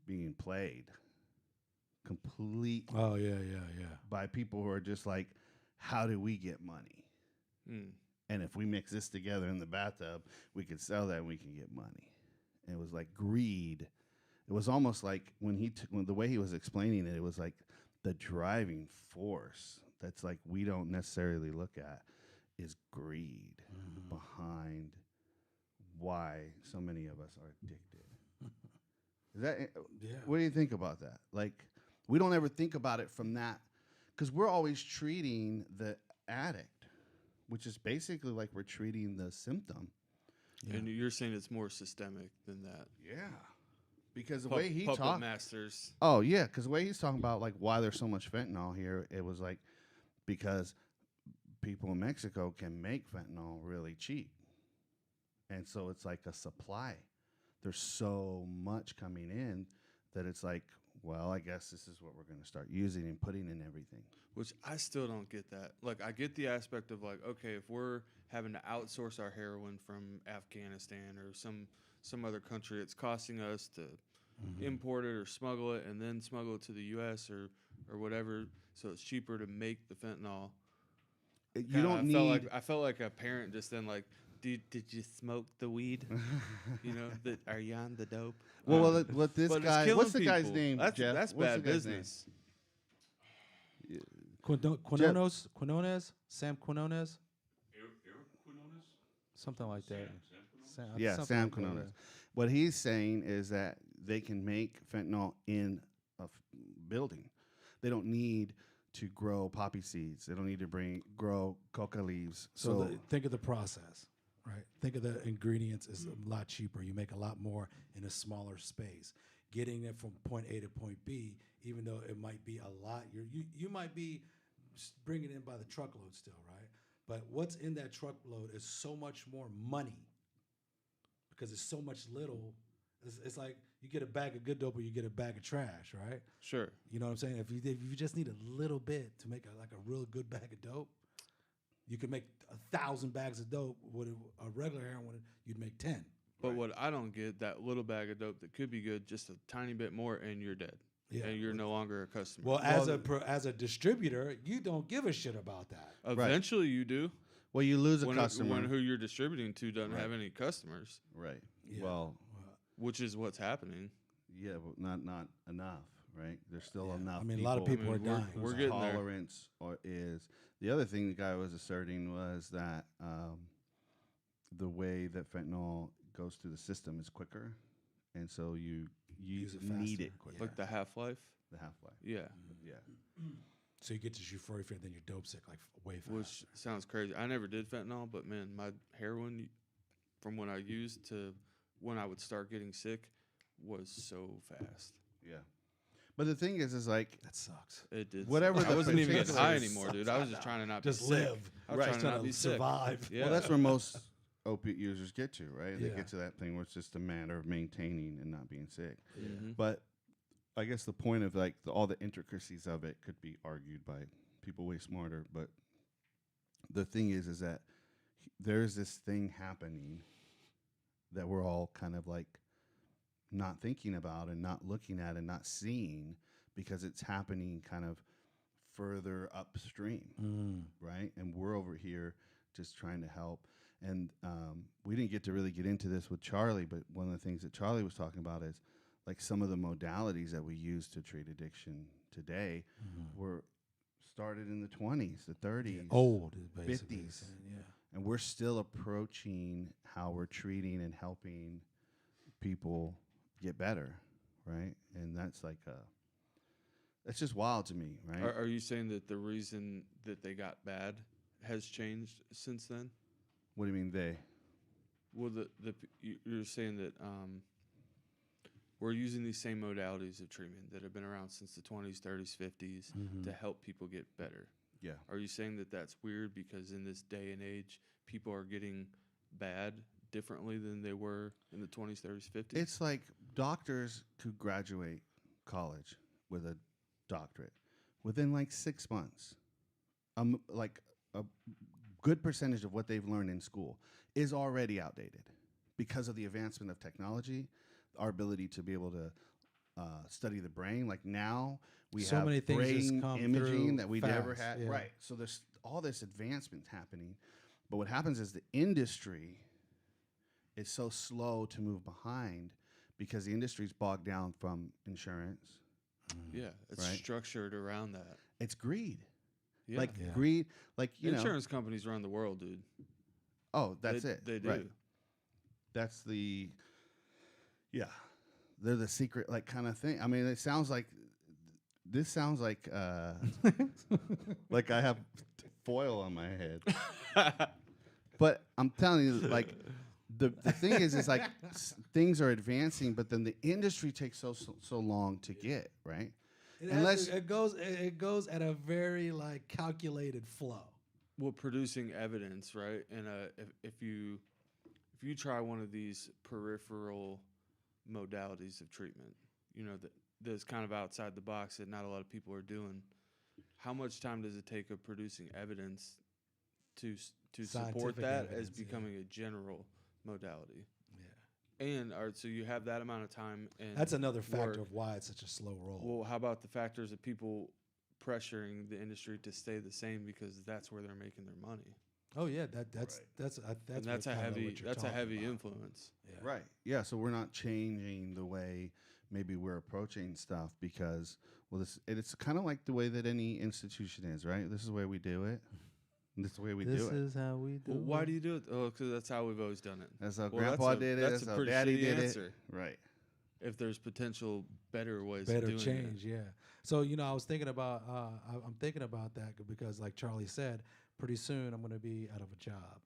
being played completely Oh yeah. by people who are just like, how do we get money? And if we mix this together in the bathtub, we could sell that and we can get money. And it was like greed. It was almost like when the way he was explaining it, it was like the driving force that's like we don't necessarily look at is greed behind why so many of us are addicted. Is that? Yeah. What do you think about that? Like, we don't ever think about it from that, because we're always treating the addict, which is basically like we're treating the symptom. Yeah. And you're saying it's more systemic than that. Yeah. Because the way he Puppet talked. masters. Oh, yeah. Because the way he's talking about like why there's so much fentanyl here, it was like because people in Mexico can make fentanyl really cheap. And so it's like a supply. There's so much coming in that it's like, well, I guess this is what we're going to start using and putting in everything. Which I still don't get that. Like, I get the aspect of like, okay, if we're having to outsource our heroin from Afghanistan or some other country, it's costing us to import it or smuggle it and then smuggle it to the U.S. or whatever, so it's cheaper to make the fentanyl. You don't need. I felt like a parent just then like, did you smoke the weed? Are you on the dope? Well, what this But it's guy? killing What's the guy's people. name? That's Jeff? that's What's bad the guy's name? business. Quinones, Sam Quinones, Eric Quinones? something like that. Yeah, something Sam like that, Quinones. What he's saying is that they can make fentanyl in a building. They don't need to grow poppy seeds. They don't need to grow coca leaves. So think of the process, right? Think of the ingredients is a lot cheaper. You make a lot more in a smaller space. Getting it from point A to point B, even though it might be a lot, you might be bringing it in by the truckload still, right? But what's in that truckload is so much more money because it's so much little. It's like you get a bag of good dope or you get a bag of trash, right? Sure. You know what I'm saying? If you just need a little bit to make a real good bag of dope, you could make 1,000 bags of dope. With a regular heroin, you'd make 10. But what I don't get, that little bag of dope that could be good, just a tiny bit more, and you're dead. Yeah. And you're no longer a customer. Well, as a distributor, you don't give a shit about that. Eventually you do. well, you lose a When customer. who you're distributing to doesn't Right. have any customers, Right. Yeah. Well, which is what's happening. yeah, but not enough, right? There's still Yeah. enough. I mean, a lot of people are dying. We're whose getting there. tolerance is the other thing the guy was asserting was that the way that fentanyl goes through the system is quicker, and so you Use it need faster. it quicker. Like the half-life. The half-life. Yeah. Yeah. So you get to euphoria, then you're dope sick like way faster. Which sounds crazy. I never did fentanyl, but man, my heroin from when I used to when I would start getting sick was so fast. Yeah. But the thing is like That sucks. It did. Whatever suck. I the wasn't even getting high particular anymore, dude. sucks. I was just trying to not Just be sick. live. I was Right. trying to not be sick. survive. Yeah. well, that's where most opiate users get to, right? They Yeah. get to that thing where it's just a matter of maintaining and not being sick. Mhm. But I guess the point of like all the intricacies of it could be argued by people way smarter. But the thing is that there's this thing happening that we're all kind of like not thinking about and not looking at and not seeing because it's happening kind of further upstream, right? And we're over here just trying to help. And we didn't get to really get into this with Charlie, but one of the things that Charlie was talking about is like some of the modalities that we use to treat addiction today were started in the 20s, the 30s, Old is basically 50s. saying, yeah. and we're still approaching how we're treating and helping people get better, right? And that's like that's just wild to me, right? Are you saying that the reason that they got bad has changed since then? What do you mean they? Well, you're saying that we're using these same modalities of treatment that have been around since the 20s, 30s, 50s to help people get better. Yeah. Are you saying that that's weird because in this day and age, people are getting bad differently than they were in the 20s, 30s, 50s? It's like doctors could graduate college with a doctorate within like 6 months. Like a good percentage of what they've learned in school is already outdated because of the advancement of technology, our ability to be able to study the brain. Like now we So have many things just brain come imaging through that we never fast, had. yeah. Right. So there's all this advancement happening. But what happens is the industry is so slow to move behind because the industry's bogged down from insurance. Yeah, it's Right. structured around that. It's greed. Yeah. Like Yeah. greed, like, you know. Insurance companies around the world, dude. Oh, that's they, it. They do. Right. That's the, yeah. They're the secret, like, kind of thing. I mean, it sounds like, this sounds like, like I have foil on my head. But I'm telling you, like, the thing is like things are advancing, but then the industry takes so long to get, right? It goes at a very like calculated flow. Well, producing evidence, right? And if you try one of these peripheral modalities of treatment, you know, that's kind of outside the box that not a lot of people are doing, how much time does it take of producing evidence to support Scientific that as evidence, yeah. becoming a general modality? Yeah, And so you have that amount of time, and that's another factor work. of why it's such a slow roll. Well, how about the factors of people pressuring the industry to stay the same because that's where they're making their money? Oh yeah, that's And that's a kinda heavy what you're talking heavy about. influence. Yeah. Right. Yeah. So we're not changing the way maybe we're approaching stuff because, well, it's kind of like the way that any institution is, right? This is the way we do it. This is the way we do it. is how we do Well, why do you do it? Oh, because that's how we've always done it. That's how Well, Grandpa that's did it. that's That's a how pretty Daddy shitty did answer. it. Right. if there's potential better ways better of doing change. it. Yeah. So I was thinking about I'm thinking about that because, like Charlie said, pretty soon I'm going to be out of a job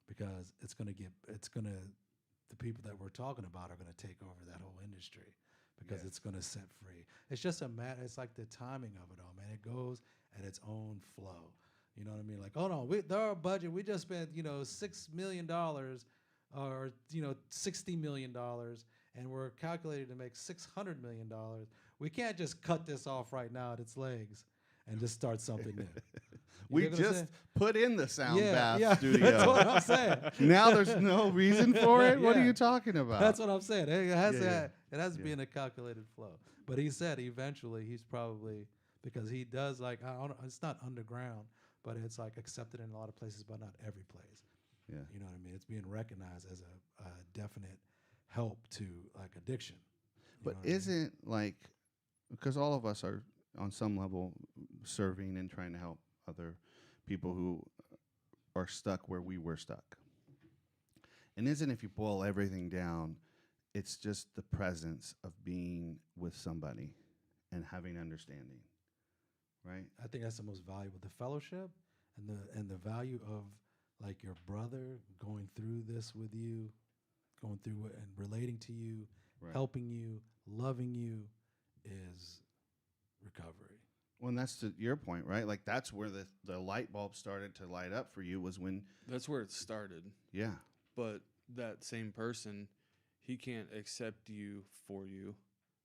because the people that we're talking about are going to take over that whole industry because it's going to set free. It's just a matter. It's like the timing of it all, man. It goes at its own flow. You know what I mean? Like, oh no, our budget, we just spent $6 million or $60 million, and we're calculated to make $600 million. We can't just cut this off right now at its legs and just start something new. We just put in the sound bath yeah, studio. That's what I'm saying. Now there's no reason for it? What are Yeah. you talking about? That's what I'm saying. It has Yeah, it has to be in a calculated flow. But he said eventually he's probably, because he does like, it's not underground, but it's like accepted in a lot of places, but not every place. Yeah. You know what I mean? It's being recognized as a definite help to like addiction. You But know what I mean? isn't like, because all of us are on some level serving and trying to help other people who are stuck where we were stuck. And isn't, if you boil everything down, it's just the presence of being with somebody and having understanding, right? I think that's the most valuable, the fellowship and the value of like your brother going through this with you, going through it and relating to you, Right. helping you, loving you is recovery. Well, and that's to your point, right? Like that's where the light bulb started to light up for you, was when, That's where it started. yeah, But that same person, he can't accept you for you.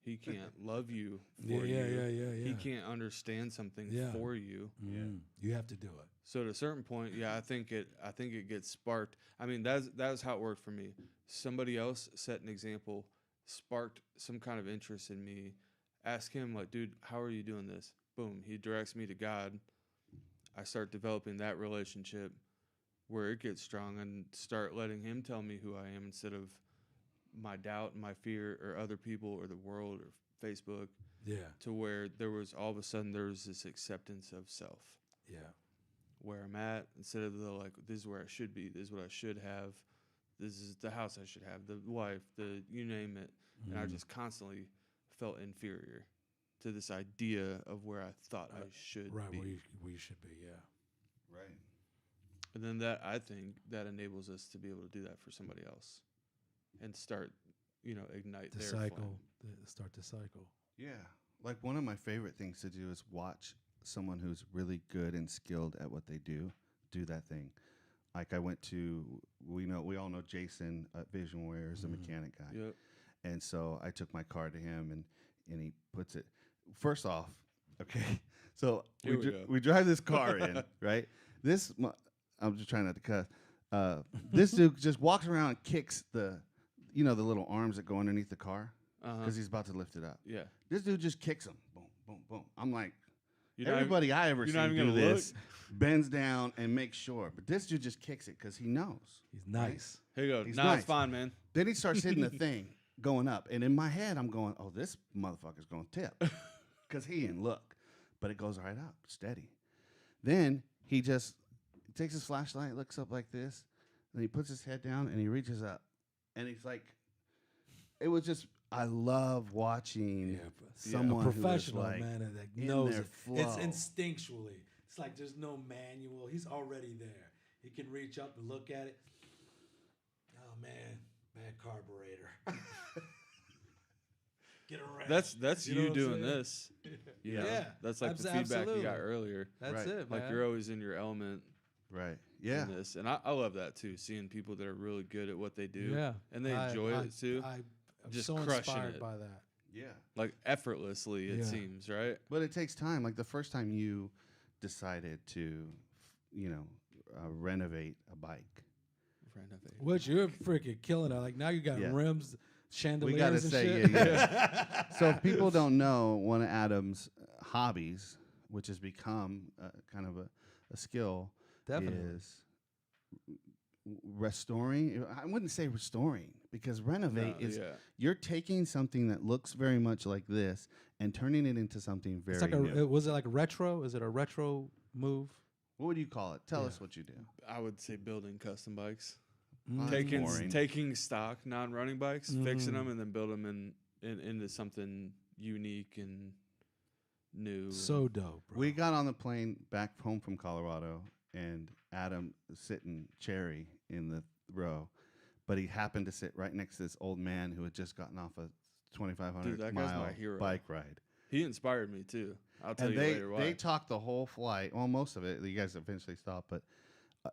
He can't love you for you. He can't understand something for you. You have to do it. So at a certain point, I think it gets sparked. I mean, that's how it worked for me. Somebody else set an example, sparked some kind of interest in me. Ask him, like, dude, how are you doing this? Boom, he directs me to God. I start developing that relationship where it gets strong and start letting him tell me who I am instead of my doubt and my fear or other people or the world or Facebook. Yeah. To where there was all of a sudden there was this acceptance of self. Yeah. Where I'm at, instead of the like, this is where I should be, this is what I should have, this is the house I should have, the wife, the you name it. And I just constantly felt inferior to this idea of where I thought I should Right, be. where you should be, yeah. right. And then that, I think, that enables us to be able to do that for somebody else and start, ignite The their cycle, flame. start the cycle. Yeah. Like one of my favorite things to do is watch someone who's really good and skilled at what they do that thing. Like I went to, we all know Jason at Visionware is a mechanic guy. Yep. And so I took my car to him and he puts it, first off, okay, so Here we go. we drive this car in, right? I'm just trying not to cuss. This dude just walks around and kicks the little arms that go underneath the car because he's about to lift it up. Yeah. This dude just kicks them. Boom, boom, boom. I'm like, You're not everybody I ever you're not seen even do gonna this bends down and makes sure. But this dude just kicks it because he knows. He's nice. Here you go. He's Now nice. it's fine, man. Then he starts hitting the thing going up. And in my head, I'm going, oh, this motherfucker's going to tip because he didn't look. But it goes right up, steady. Then he just takes his flashlight, looks up like this, and he puts his head down and he reaches up. And he's like, it was just, I love watching someone a professional, who is like man, that in knows their it. flow. It's instinctually. It's like there's no manual. He's already there. He can reach up and look at it. Oh man, bad carburetor. Get a wrench. That's You know you what I'm doing saying? this. Yeah. That's like the feedback you got earlier. That's Right. it, man. Like you're always in your element Right. Yeah. in this. And I love that too, seeing people that are really good at what they do. Yeah. And they enjoy it too. I'm Just so crushing inspired it. by that. Yeah. Like effortlessly, it Yeah. seems, right? But it takes time. Like the first time you decided to, renovate a bike. Renovate. Which you're freaking killing it. Like now you got Yeah. rims, chandeliers, We got to and say, shit. yeah. So if people don't know, one of Adam's hobbies, which has become kind of a skill, Definitely. is restoring. I wouldn't say restoring because renovate No, is yeah. you're taking something that looks very much like this and turning it into something very It's like new. was it like retro? Is it a retro move? What would you call it? Tell Yeah. us what you do. I would say building custom bikes. That's Taking boring. taking stock non-running bikes, fixing them, and then build them in into something unique and new. So dope, bro. We got on the plane back home from Colorado, and Adam was sitting cherry in the row, but he happened to sit right next to this old man who had just gotten off a Dude, 2,500 that guy's mile my hero. bike ride. He inspired me too. I'll tell And you they later why. they talked the whole flight, well, most of it. You guys eventually stopped, but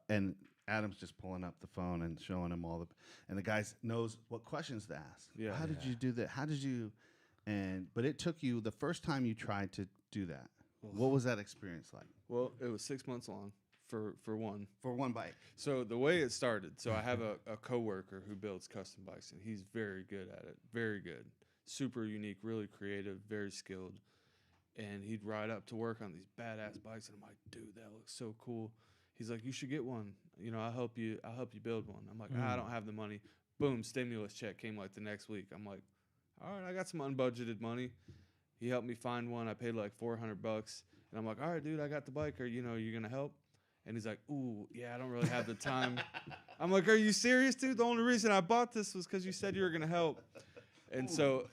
and Adam's just pulling up the phone and showing him all the, and the guy knows what questions to ask. Yeah. How did you do that? How did you? But it took you the first time you tried to do that. What was that experience like Well, it was 6 months long for one. for one bike? So the way it started, so I have a coworker who builds custom bikes, and he's very good at it. Very good. Super unique, really creative, very skilled. And he'd ride up to work on these badass bikes, and I'm like, dude, that looks so cool. He's like, you should get one. You know, I'll help you build one. I'm like, I don't have the money. Boom, stimulus check came like the next week. I'm like, all right, I got some unbudgeted money. He helped me find one. I paid like $400, and I'm like, all right, dude, I got the bike. Or you gonna help? And he's like, ooh, yeah, I don't really have the time. I'm like, are you serious, dude? The only reason I bought this was because you said you were gonna help. And so,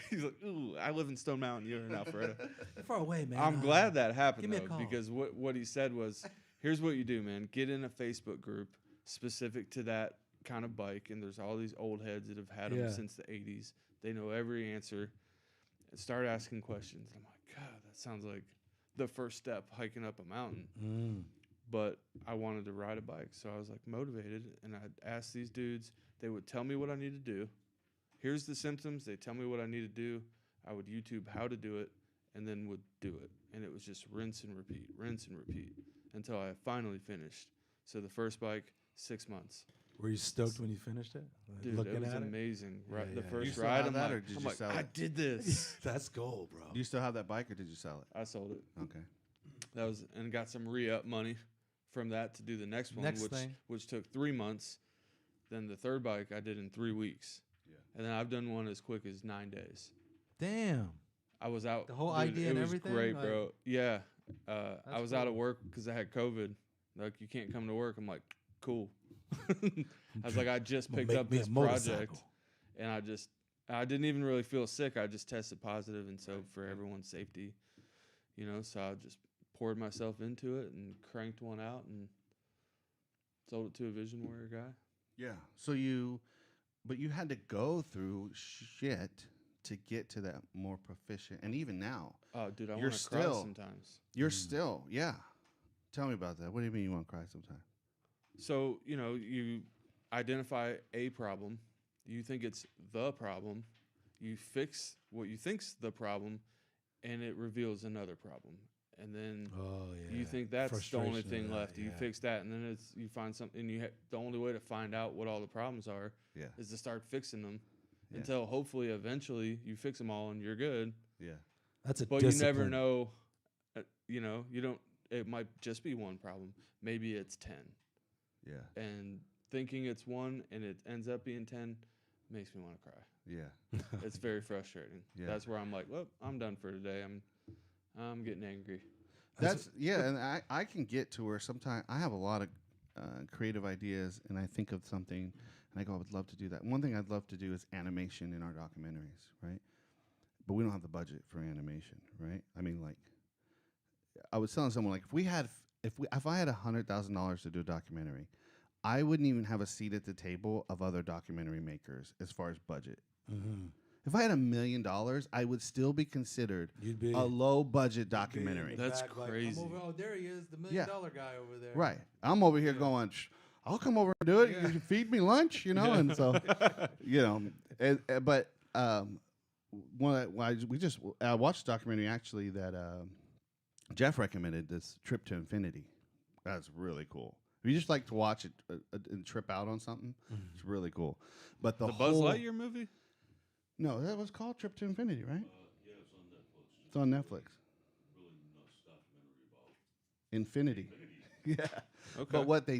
he's like, ooh, I live in Stone Mountain. You're in Alpharetta. You're far away, man. I'm glad that happened, give me a though, call. because what he said was, here's what you do, man. Get in a Facebook group specific to that kind of bike, and there's all these old heads that have had them Yeah. since the 80s. They know every answer. And start asking questions. I'm like, God, that sounds like the first step, hiking up a mountain. But I wanted to ride a bike, so I was like motivated, and I'd ask these dudes. They would tell me what I need to do. Here's the symptoms. They tell me what I need to do. I would YouTube how to do it, and then would do it. And it was just rinse and repeat until I finally finished. So the first bike, 6 months. Were you stoked when you finished it? Dude, Looking it was at amazing. Right, Yeah, the yeah, first You still ride, have I'm that, or like, did I'm you like, sell I it? did this. That's gold, bro. Do you still have that bike, or did you sell it? I sold it. Okay. That was and got some re-up money from that to do the next one, Next thing. which took 3 months. Then the third bike I did in 3 weeks. Yeah. And then I've done one as quick as 9 days. Damn. I was out. The whole dude, idea it and was everything? great, Like- bro. Yeah. I That's was out of cool. work because I had COVID. Like, you can't come to work. I'm like, cool. I was like, I just I'm gonna picked make up me a this project, motorcycle. and I didn't even really feel sick. I just tested positive, and so for everyone's safety, so I just poured myself into it and cranked one out and sold it to a Vision Warrior guy. Yeah. But you had to go through shit to get to that more proficient. And even now, Oh, dude, I You're want to cry still- sometimes. you're still, yeah. Tell me about that. What do you mean you want to cry sometimes? So, you identify a problem. You think it's the problem. You fix what you think's the problem, and it reveals another problem. And then Oh yeah. you think that's the only Frustration thing of that, left. You yeah. fix that, and then you find something. And the only way to find out what all the problems are Yeah. is to start fixing them Yeah. until hopefully eventually you fix them all and you're good. Yeah. That's a But discipline. you never know. You don't. It might just be one problem. Maybe it's 10. Yeah. And thinking it's one and it ends up being 10 makes me want to cry. Yeah. It's very frustrating. Yeah. That's where I'm like, well, I'm done for today. I'm getting angry. That's and I can get to where sometimes I have a lot of creative ideas, and I think of something, and I go, I would love to do that. One thing I'd love to do is animation in our documentaries, right? But we don't have the budget for animation, right? I mean, like, I was telling someone, like, if I had $100,000 to do a documentary, I wouldn't even have a seat at the table of other documentary makers as far as budget. Mm-hmm. If I had $1 million, I would still be considered You'd be a low budget you'd be in documentary. the That's back like, crazy. I'm over, oh, there he is, the $1 Yeah. million guy over there. Right. I'm over here Yeah. going, I'll come over and do it. Yeah. You can feed me lunch, and so, but I watched a documentary actually that Jeff recommended, this Trip to Infinity. That's really cool. If you just like to watch it and trip out on something, it's really cool. But the The Buzz whole, Lightyear movie? No, that was called Trip to Infinity, right? Yeah, it's on Netflix. It's on Netfllix. Really nuts documentary about Infinity. Yeah. Okay. But what they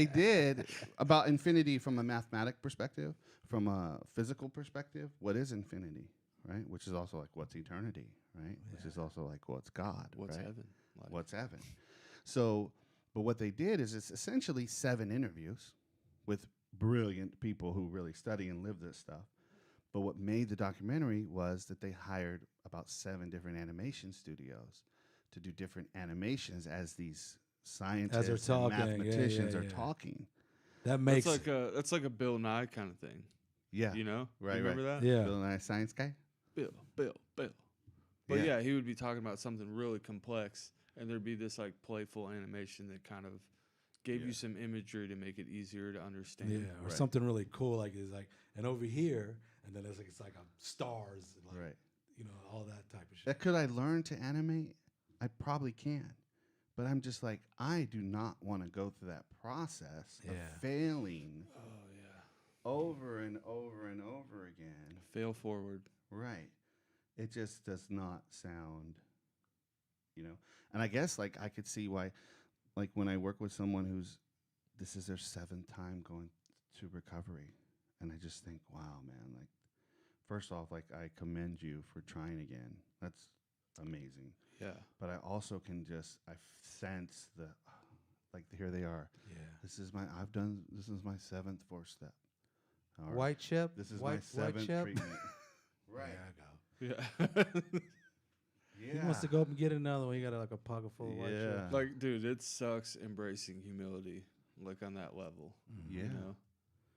did about infinity from a mathematic perspective, from a physical perspective, what is infinity, right? Which is also like what's eternity, right? Which is also like what's God, What's right? heaven? Like? What's heaven? So, but what they did is it's essentially 7 interviews with brilliant people who really study and live this stuff. But what made the documentary was that they hired about 7 different animation studios to do different animations as these scientists and talking, yeah, mathematicians yeah, are yeah. talking. That makes That's like a Bill Nye kind of thing. Yeah. You know? Right, You remember right. that? yeah. Bill Nye Science Guy? Bill. But yeah, he would be talking about something really complex, and there'd be this like playful animation that kind of gave you some imagery to make it easier to understand. Yeah, or something really cool like it's like, and over here, and then it's like stars, and like, Right. you know, all that type of shit. That could I learn to animate? I probably can. But I'm just like, I do not want to go through that process of failing Oh yeah. over and over and over again. Fail forward. Right. It just does not sound, you know. And I guess like I could see why, like when I work with someone who's, this is their 7th time going to recovery. And I just think, wow, man, like, first off, like I commend you for trying again. That's amazing. Yeah. But I also can just, I sense the, like here they are. Yeah. This is my 7th 4-step. Or White chip. this is white, my 7th white chip. treatment. Right. There I go. Yeah. Yeah. He wants to go up and get another one. He got like a pocket full of white chip. Yeah. Like, dude, it sucks embracing humility, like on that level. Yeah. You know,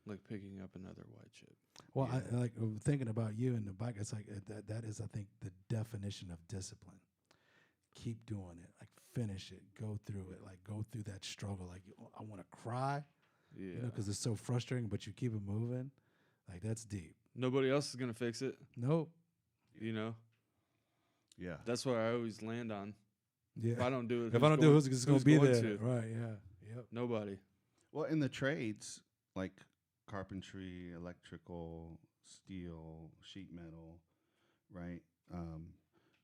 like picking up another white chip. Well, Yeah. I like thinking about you and the bike. It's like that is, I think, the definition of discipline. Keep doing it. Like finish it. Go through it. Like go through that struggle. Like I want to cry. Yeah. You know, because it's so frustrating, but you keep it moving. Like that's deep. Nobody else is gonna fix it. Nope. You know, Yeah. that's what I always land on. Yeah. If I don't do it, If I don't do it, who's going to be there? to? Right. Yeah. Yep. Nobody. Well, in the trades, like carpentry, electrical, steel, sheet metal, right?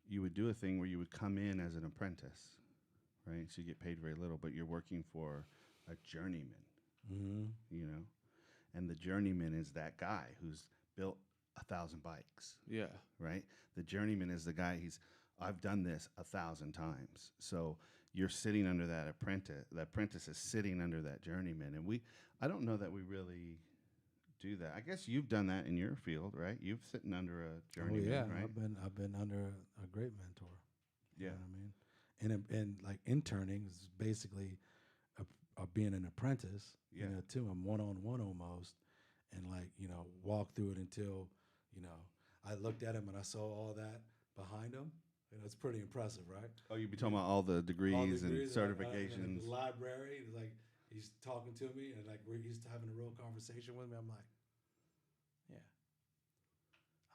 You would do a thing where you would come in as an apprentice, right? So you get paid very little, but you're working for a journeyman, Mm-hmm. you know? And the journeyman is that guy who's built 1,000 bikes, Yeah. right? The journeyman is the guy I've done this 1,000 times. So you're sitting under that apprentice. The apprentice is sitting under that journeyman. And I don't know that we really do that. I guess you've done that in your field, right? You've sitting under a journeyman, right? I've been under a great mentor. Yeah. You know what I mean? And like interning is basically being an apprentice. Yeah. You know, too. I'm one-on-one almost, and like walk through it until I looked at him and I saw all that behind him. You know, it's pretty impressive, right? Oh, you'd be talking about all the degrees, All and degrees, certifications. like the library, like he's talking to me, and like he's having a real conversation with me. I'm like, yeah,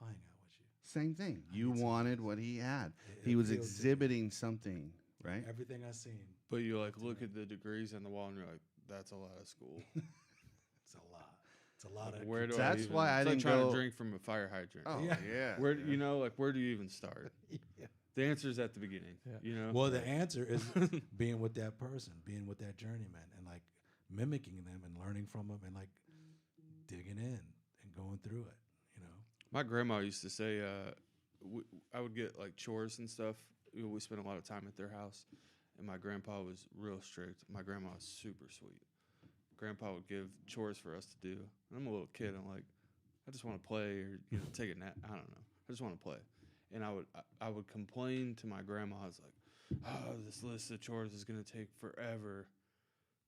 I'll hang out with you. Same thing. I You need some wanted things. what he had. It He was appealed to me. exhibiting something, right? Everything I seen, But you like look at the degrees on the wall and you're like, that's a lot of school. it's a lot. It's a lot Like, of. where do That's I even, why I it's like didn't trying go- to drink from a fire hydrant. Oh, Yeah. yeah. Where yeah. you know, like where do you even start? Yeah. The answer is at the beginning. Yeah. You know. Well, the answer is being with that person, being with that journeyman, and like mimicking them and learning from them, and like digging in and going through it. You know. My grandma used to say, I would get like chores and stuff. We spent a lot of time at their house, and my grandpa was real strict. My grandma was super sweet. Grandpa would give chores for us to do. I'm a little kid. I'm like, I just want to play or take a nap. I don't know. I just want to play. And I would complain to my grandma. I was like, oh, this list of chores is gonna take forever.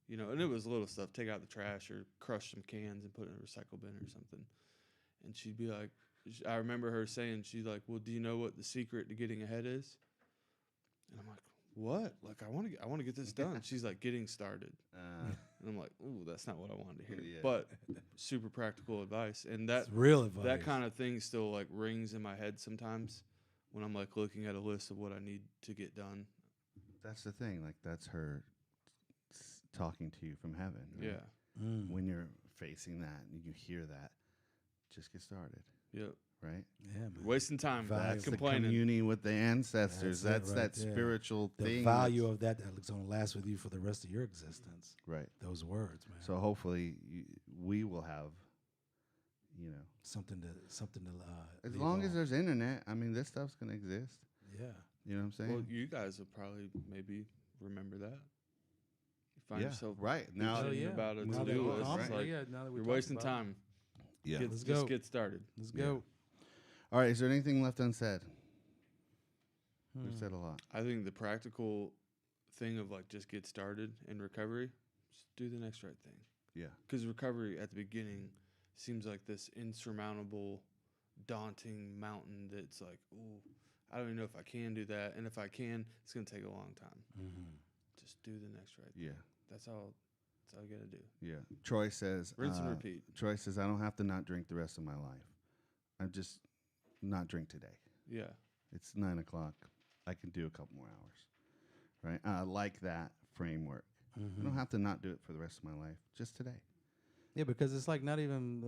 You know, and it was little stuff. Take out the trash or crush some cans and put it in a recycle bin or something. And she'd be like, I remember her saying, she's like, well, do you know what the secret to getting ahead is? And I'm like, what? Like, I want to get this done. She's like, getting started. And I'm like, ooh, that's not what I wanted to hear. Yeah. But super practical advice. And that It's real advice. that kind of thing still like rings in my head sometimes when I'm like looking at a list of what I need to get done. That's the thing. Like, that's her talking to you from heaven. Right? Yeah. Mm. When you're facing that and you hear that, just get started, Yep. right? Yeah, man. Wasting time. Value. That's the complaining. communing with the ancestors. That's it That's right that there. spiritual The thing. value of that's going to last with you for the rest of your existence. Right. Those words, man. So hopefully we will have, something to as leave long as on. there's internet, I mean, this stuff's going to exist. Yeah. You know what I'm saying? Well, you guys will probably maybe remember that. You find yeah, yourself right. Now, bitching about a Now to-do that we're list. on It's it, like, now that you're wasting time. yeah. Just go. get started. Let's Yeah. go. All right, is there anything left unsaid? We've said a lot. I think the practical thing of like just get started in recovery, just do the next right thing. Yeah. Because recovery at the beginning seems like this insurmountable, daunting mountain that's like, ooh, I don't even know if I can do that. And if I can, it's going to take a long time. Mm-hmm. Just do the next right thing. Yeah. That's all you got to do. Yeah. Troy says, Rinse and repeat. Troy says, I don't have to not drink the rest of my life. I'm just not drink today. Yeah. It's 9 o'clock. I can do a couple more hours. Right. I like that framework. I don't have to not do it for the rest of my life. Just today. Yeah, because it's like not even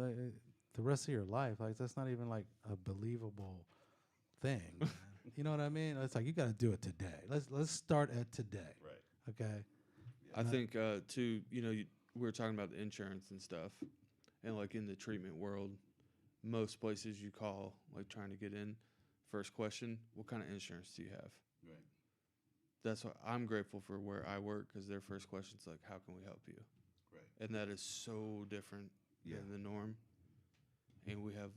the rest of your life. Like that's not even like a believable thing. Man. You know what I mean? It's like you got to do it today. Let's start at today. Right. Okay. I think too. We were talking about the insurance and stuff, and like in the treatment world, most places you call like trying to get in. First question: what kind of insurance do you have? Right. That's why I'm grateful for where I work because their first question is like, how can we help you? Right. And that is so different than the norm. And we have,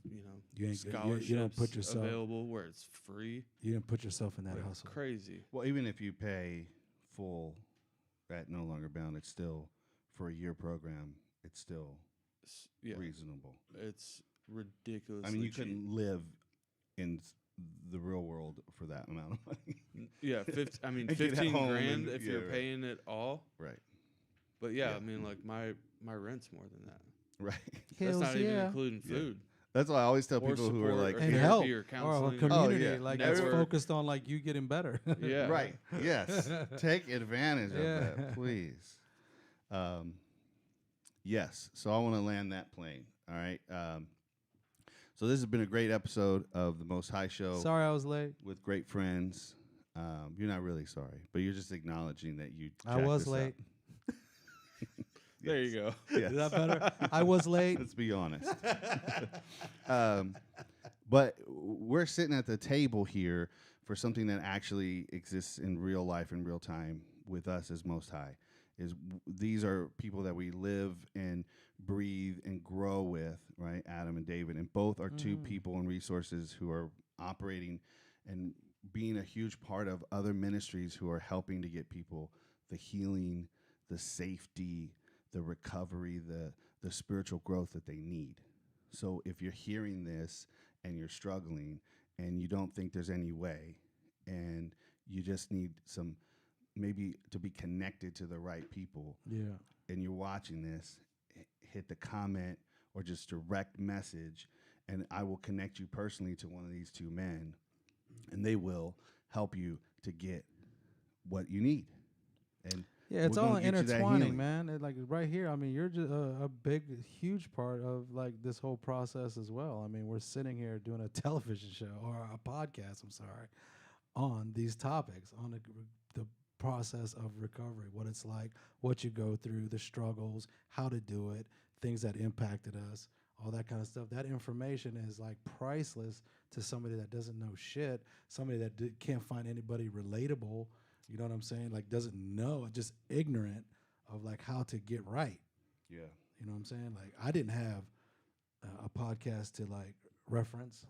scholarships you don't put yourself available where it's free. You didn't put yourself in that Like hustle. crazy. Well, even if you pay full at No Longer Bound, it's still, for a year program, it's still reasonable. It's ridiculous. I mean, you couldn't live in the real world for that amount of money. Yeah, 15 And get 15 home grand and- if yeah, you're right. paying it all. Right. But yeah, Yeah. I mean, like my rent's more than that. Right. That's Hells not even yeah. including Yeah. food. That's why I always tell Or people who are support like, or And therapy help or or a counseling. community yeah. like Network. that's focused on like you getting better. Yeah. right. Yes. Take advantage of Yeah. that, please. Yes. So I want to land that plane. All right. So this has been a great episode of the Most High Show Sorry I was late. with great friends. You're not really sorry, but you're just acknowledging that you. I jacked was this up. late. There you go. Yes. Is that better? I was late. Let's be honest. But we're sitting at the table here for something that actually exists in real life, in real time, with us as Most High. These are people that we live and breathe and grow with, right? Adam and David, and both are two people and resources who are operating and being a huge part of other ministries who are helping to get people the healing, the safety, the recovery, the spiritual growth that they need. So if you're hearing this and you're struggling and you don't think there's any way and you just need some, maybe to be connected to the right people, Yeah. and you're watching this, hit the comment or just direct message, and I will connect you personally to one of these two men, and they will help you to get what you need. And Yeah, it's we're all gonna get you that intertwining, healing. man. It, like right here, I mean, you're just a big, huge part of like this whole process as well. I mean, we're sitting here doing a television show or a podcast. I'm sorry, on these topics, on the process of recovery, what it's like, what you go through, the struggles, how to do it, things that impacted us, all that kind of stuff. That information is like priceless to somebody that doesn't know shit, somebody that can't find anybody relatable. You know what I'm saying? Like doesn't know, just ignorant of like how to get right. yeah, You know what I'm saying? Like I didn't have a podcast to like reference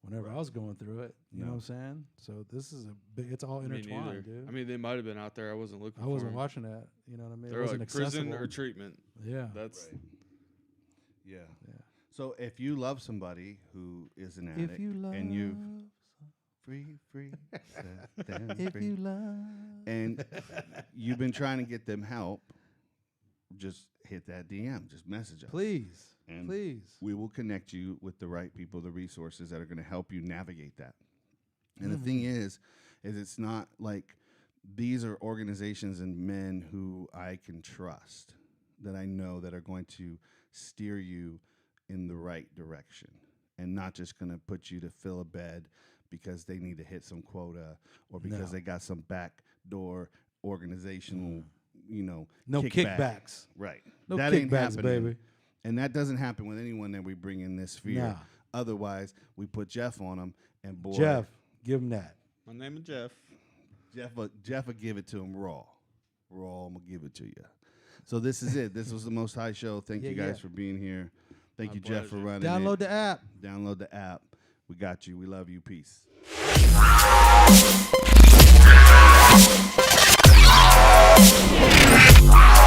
whenever I was going through it. You know No. what I'm saying? So this is a big. It's all Me neither. intertwined, dude. I mean, they might have been out there. I wasn't looking. I wasn't for 'em. watching that. You know what I mean? They're It wasn't like prison accessible. or treatment. Yeah. That's right. Yeah. Yeah. So if you love somebody who is an addict, If you love, and you've free, set them if free, you love, and you've been trying to get them help, just hit that DM, just message us. please, And please. we will connect you with the right people, the resources that are going to help you navigate that. And the thing is it's not like these are organizations and men who I can trust, that I know that are going to steer you in the right direction and not just going to put you to fill a bed because they need to hit some quota or because No. they got some backdoor organizational, No kickback. kickbacks. Right. No that ain't kickbacks, happening. baby. And that doesn't happen with anyone that we bring in this sphere. Nah. Otherwise, we put Jeff on them, and boy, Jeff, give him that. my name is Jeff. Jeff will give it to him raw. Raw, I'm going to give it to you. So this is it. This was the Most High Show. Thank Yeah, you guys yeah. for being here. Thank My you, Jeff, for pleasure. running Download it. the app. Download the app. We got you. We love you. Peace. Wow.